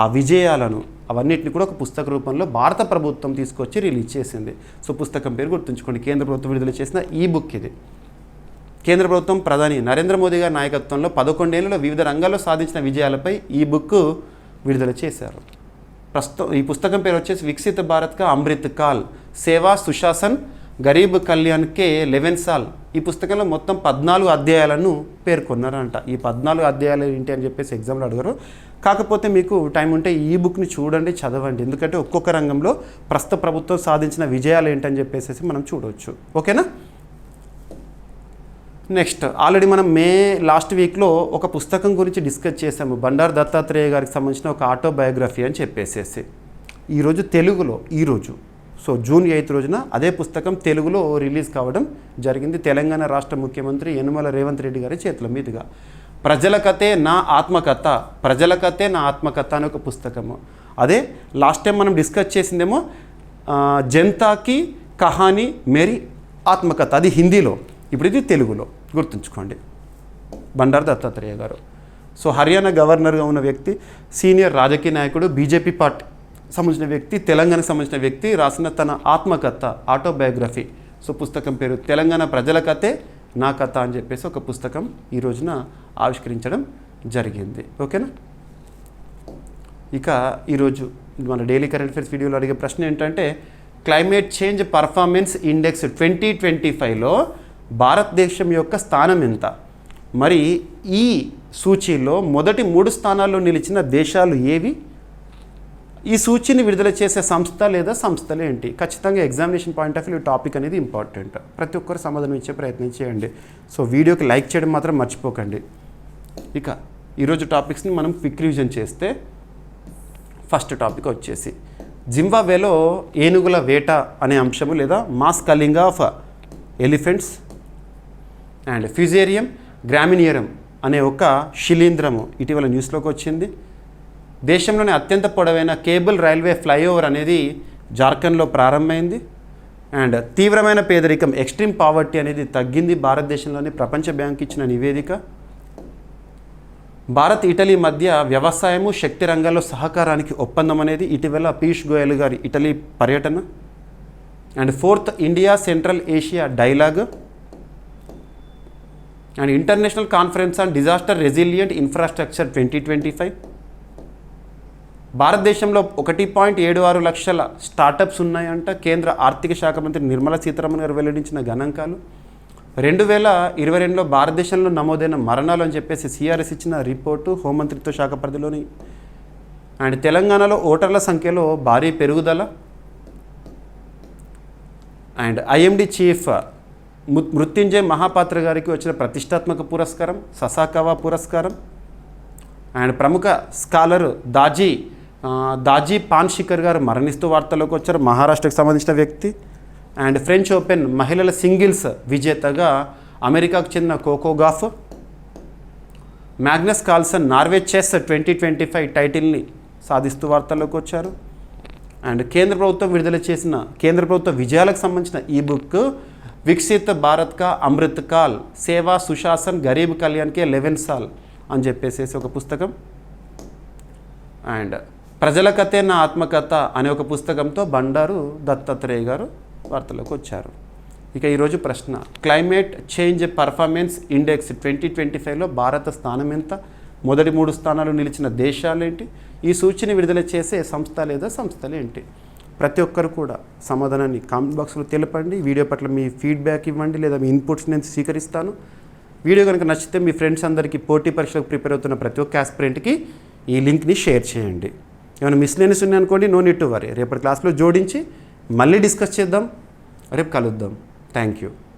A: ఆ విజయాలను అవన్నిటిని కూడా ఒక పుస్తక రూపంలో భారత ప్రభుత్వం తీసుకొచ్చి రిలీజ్ చేసింది. సో పుస్తకం పేరు గుర్తుంచుకోండి, కేంద్ర ప్రభుత్వం విడుదల చేసిన ఈ బుక్ ఇది. కేంద్ర ప్రభుత్వం ప్రధాని నరేంద్ర మోదీ గారి నాయకత్వంలో 11 ఏళ్లలో వివిధ రంగాల్లో సాధించిన విజయాలపై ఈ బుక్ విడుదల చేశారు. ప్రస్తుతం ఈ పుస్తకం పేరు వచ్చేసి వికసిత భారత్ కా అమృత్ కాల్, సేవా సుశాసన్ గరీబ్ కళ్యాణ్కే 11 సాల్. ఈ పుస్తకంలో మొత్తం 14 అధ్యాయాలను పేర్కొన్నారంట. ఈ 14 అధ్యాయాలు ఏంటి అని చెప్పేసి ఎగ్జామ్లో అడిగారు. కాకపోతే మీకు టైం ఉంటే ఈ బుక్ని చూడండి, చదవండి. ఎందుకంటే ఒక్కొక్క రంగంలో ప్రస్తుత ప్రభుత్వం సాధించిన విజయాలు ఏంటని చెప్పేసి మనం చూడవచ్చు. ఓకేనా. నెక్స్ట్ ఆల్రెడీ మనం లాస్ట్ వీక్లో ఒక పుస్తకం గురించి డిస్కస్ చేసాము, బండారు దత్తాత్రేయ గారికి సంబంధించిన ఒక ఆటోబయోగ్రఫీ అని చెప్పేసి. ఈరోజు తెలుగులో సో జూన్ 8 రోజున అదే పుస్తకం తెలుగులో రిలీజ్ కావడం జరిగింది. తెలంగాణ రాష్ట్ర ముఖ్యమంత్రి యనుమల రేవంత్ రెడ్డి గారి చేతుల మీదుగా ప్రజల కథే నా ఆత్మకథ, ప్రజల కథే నా ఆత్మకథ అనే ఒక పుస్తకము. అదే లాస్ట్ టైం మనం డిస్కస్ చేసిందేమో జనతాకి కహానీ మేరీ ఆత్మకథ, అది హిందీలో. ఇప్పుడు ఇది తెలుగులో. గుర్తుంచుకోండి, బండారు దత్తాత్రేయ గారు. సో హర్యానా గవర్నర్గా ఉన్న వ్యక్తి, సీనియర్ రాజకీయ నాయకుడు, బీజేపీ పార్టీ సంబంధించిన వ్యక్తి, తెలంగాణకు సంబంధించిన వ్యక్తి రాసిన తన ఆత్మకథ ఆటోబయోగ్రఫీ. సో పుస్తకం పేరు తెలంగాణ ప్రజల కథే నా కథ అని చెప్పేసి ఒక పుస్తకం ఈ రోజున ఆవిష్కరించడం జరిగింది. ఓకేనా. ఇక ఈరోజు మన డైలీ కరెంట్ అఫైర్స్ వీడియోలో అడిగే ప్రశ్న ఏంటంటే క్లైమేట్ చేంజ్ పర్ఫార్మెన్స్ ఇండెక్స్ 2025లో భారతదేశం యొక్క స్థానం ఎంత? మరి ఈ సూచీలో మొదటి 3 స్థానాల్లో నిలిచిన దేశాలు ఏవి? ఈ సూచీని విడుదల చేసే సంస్థ లేదా సంస్థలు ఏంటి? ఖచ్చితంగా examination point of view topic అనేది ఇంపార్టెంట్. ప్రతి ఒక్కరు సమాధానం ఇచ్చే ప్రయత్నం చేయండి. సో వీడియోకి లైక్ చేయడం మాత్రం మర్చిపోకండి. ఇక ఈరోజు టాపిక్స్ని మనం క్విక్ రివిజన్ చేస్తే ఫస్ట్ టాపిక్ వచ్చేసి జింబాబ్వేలో ఏనుగుల వేట అనే అంశము లేదా mass culling of elephants and fusarium graminearum అనే ఒక శిలీంధ్రము ఇటీవల న్యూస్లోకి వచ్చింది. దేశంలోని అత్యంత పొడవైన కేబుల్ రైల్వే ఫ్లైఓవర్ అనేది జార్ఖండ్లో ప్రారంభమైంది. అండ్ తీవ్రమైన పేదరికం ఎక్స్ట్రీమ్ పావర్టీ అనేది తగ్గింది భారతదేశంలోని ప్రపంచ బ్యాంక్ ఇచ్చిన నివేదిక. భారత్ ఇటలీ మధ్య వ్యవసాయము శక్తి రంగాల్లో సహకారానికి ఒప్పందం అనేది ఇటీవల పీయూష్ గోయల్ గారి ఇటలీ పర్యటన. And 4th India central Asia dialogue and international conference on disaster resilient infrastructure 2025. భారతదేశంలో 1.76 లక్షల స్టార్టప్స్ ఉన్నాయంట. కేంద్ర ఆర్థిక శాఖ మంత్రి నిర్మలా సీతారామన్ గారు వెల్లడించిన గణాంకాలు. 2022లో భారతదేశంలో నమోదైన మరణాలు అని చెప్పేసి సిఆర్ఎస్ ఇచ్చిన రిపోర్టు హోంమంత్రిత్వ శాఖ పరిధిలోని. అండ్ తెలంగాణలో ఓటర్ల సంఖ్యలో భారీ పెరుగుదల. And IMD chief Mrutyunjay Mohapatra గారికి వచ్చిన ప్రతిష్టాత్మక పురస్కారం ససాకవా పురస్కారం. అండ్ ప్రముఖ స్కాలర్ దాజీ పాన్షికర్ గారు మరణిస్తూ వార్తల్లోకి వచ్చారు, మహారాష్ట్రకు సంబంధించిన వ్యక్తి. అండ్ ఫ్రెంచ్ ఓపెన్ మహిళల సింగిల్స్ విజేతగా అమెరికాకు చెందిన Coco Gauff. Magnus Carlsen Norway chess 2025 టైటిల్ని సాధిస్తూ వార్తల్లోకి వచ్చారు. అండ్ కేంద్ర ప్రభుత్వం విడుదల చేసిన కేంద్ర ప్రభుత్వ విజయాలకు సంబంధించిన ఈ బుక్ వికసిత్ భారత్ కా అమృత్ కాల్ సేవా సుశాసన్ గరీబ్ కళ్యాణ్కే 11 సాల్ అని చెప్పేసి ఒక పుస్తకం. అండ్ ప్రజల కథే నా ఆత్మకథ అనే ఒక పుస్తకంతో బండారు దత్తాత్రేయ గారు వార్తలోకి వచ్చారు. ఇక ఈరోజు ప్రశ్న క్లైమేట్ చేంజ్ పర్ఫార్మెన్స్ ఇండెక్స్ 2025లో భారత స్థానం ఎంత? మొదటి 3 స్థానాలు నిలిచిన దేశాలేంటి? ఈ సూచీని విడుదల చేసే సంస్థ లేదా సంస్థలు ఏంటి? ప్రతి ఒక్కరు కూడా సమాధానాన్ని కామెంట్ బాక్స్లో తెలపండి. వీడియో పట్ల మీ ఫీడ్బ్యాక్ ఇవ్వండి లేదా మీ ఇన్పుట్స్ నేను స్వీకరిస్తాను. వీడియో కనుక నచ్చితే మీ ఫ్రెండ్స్ అందరికీ పోటీ పరీక్షలకు ప్రిపేర్ అవుతున్న ప్రతి ఒక్క ఆస్పిరెంట్కి ఈ లింక్ని షేర్ చేయండి. ఏమైనా మిస్లేనియస్ ఉన్నాయనుకోండి, నో నీడ్ టు వరీ. రేపటి క్లాస్లో జోడించి మళ్ళీ డిస్కస్ చేద్దాం. రేపు కలుద్దాం. Thank you.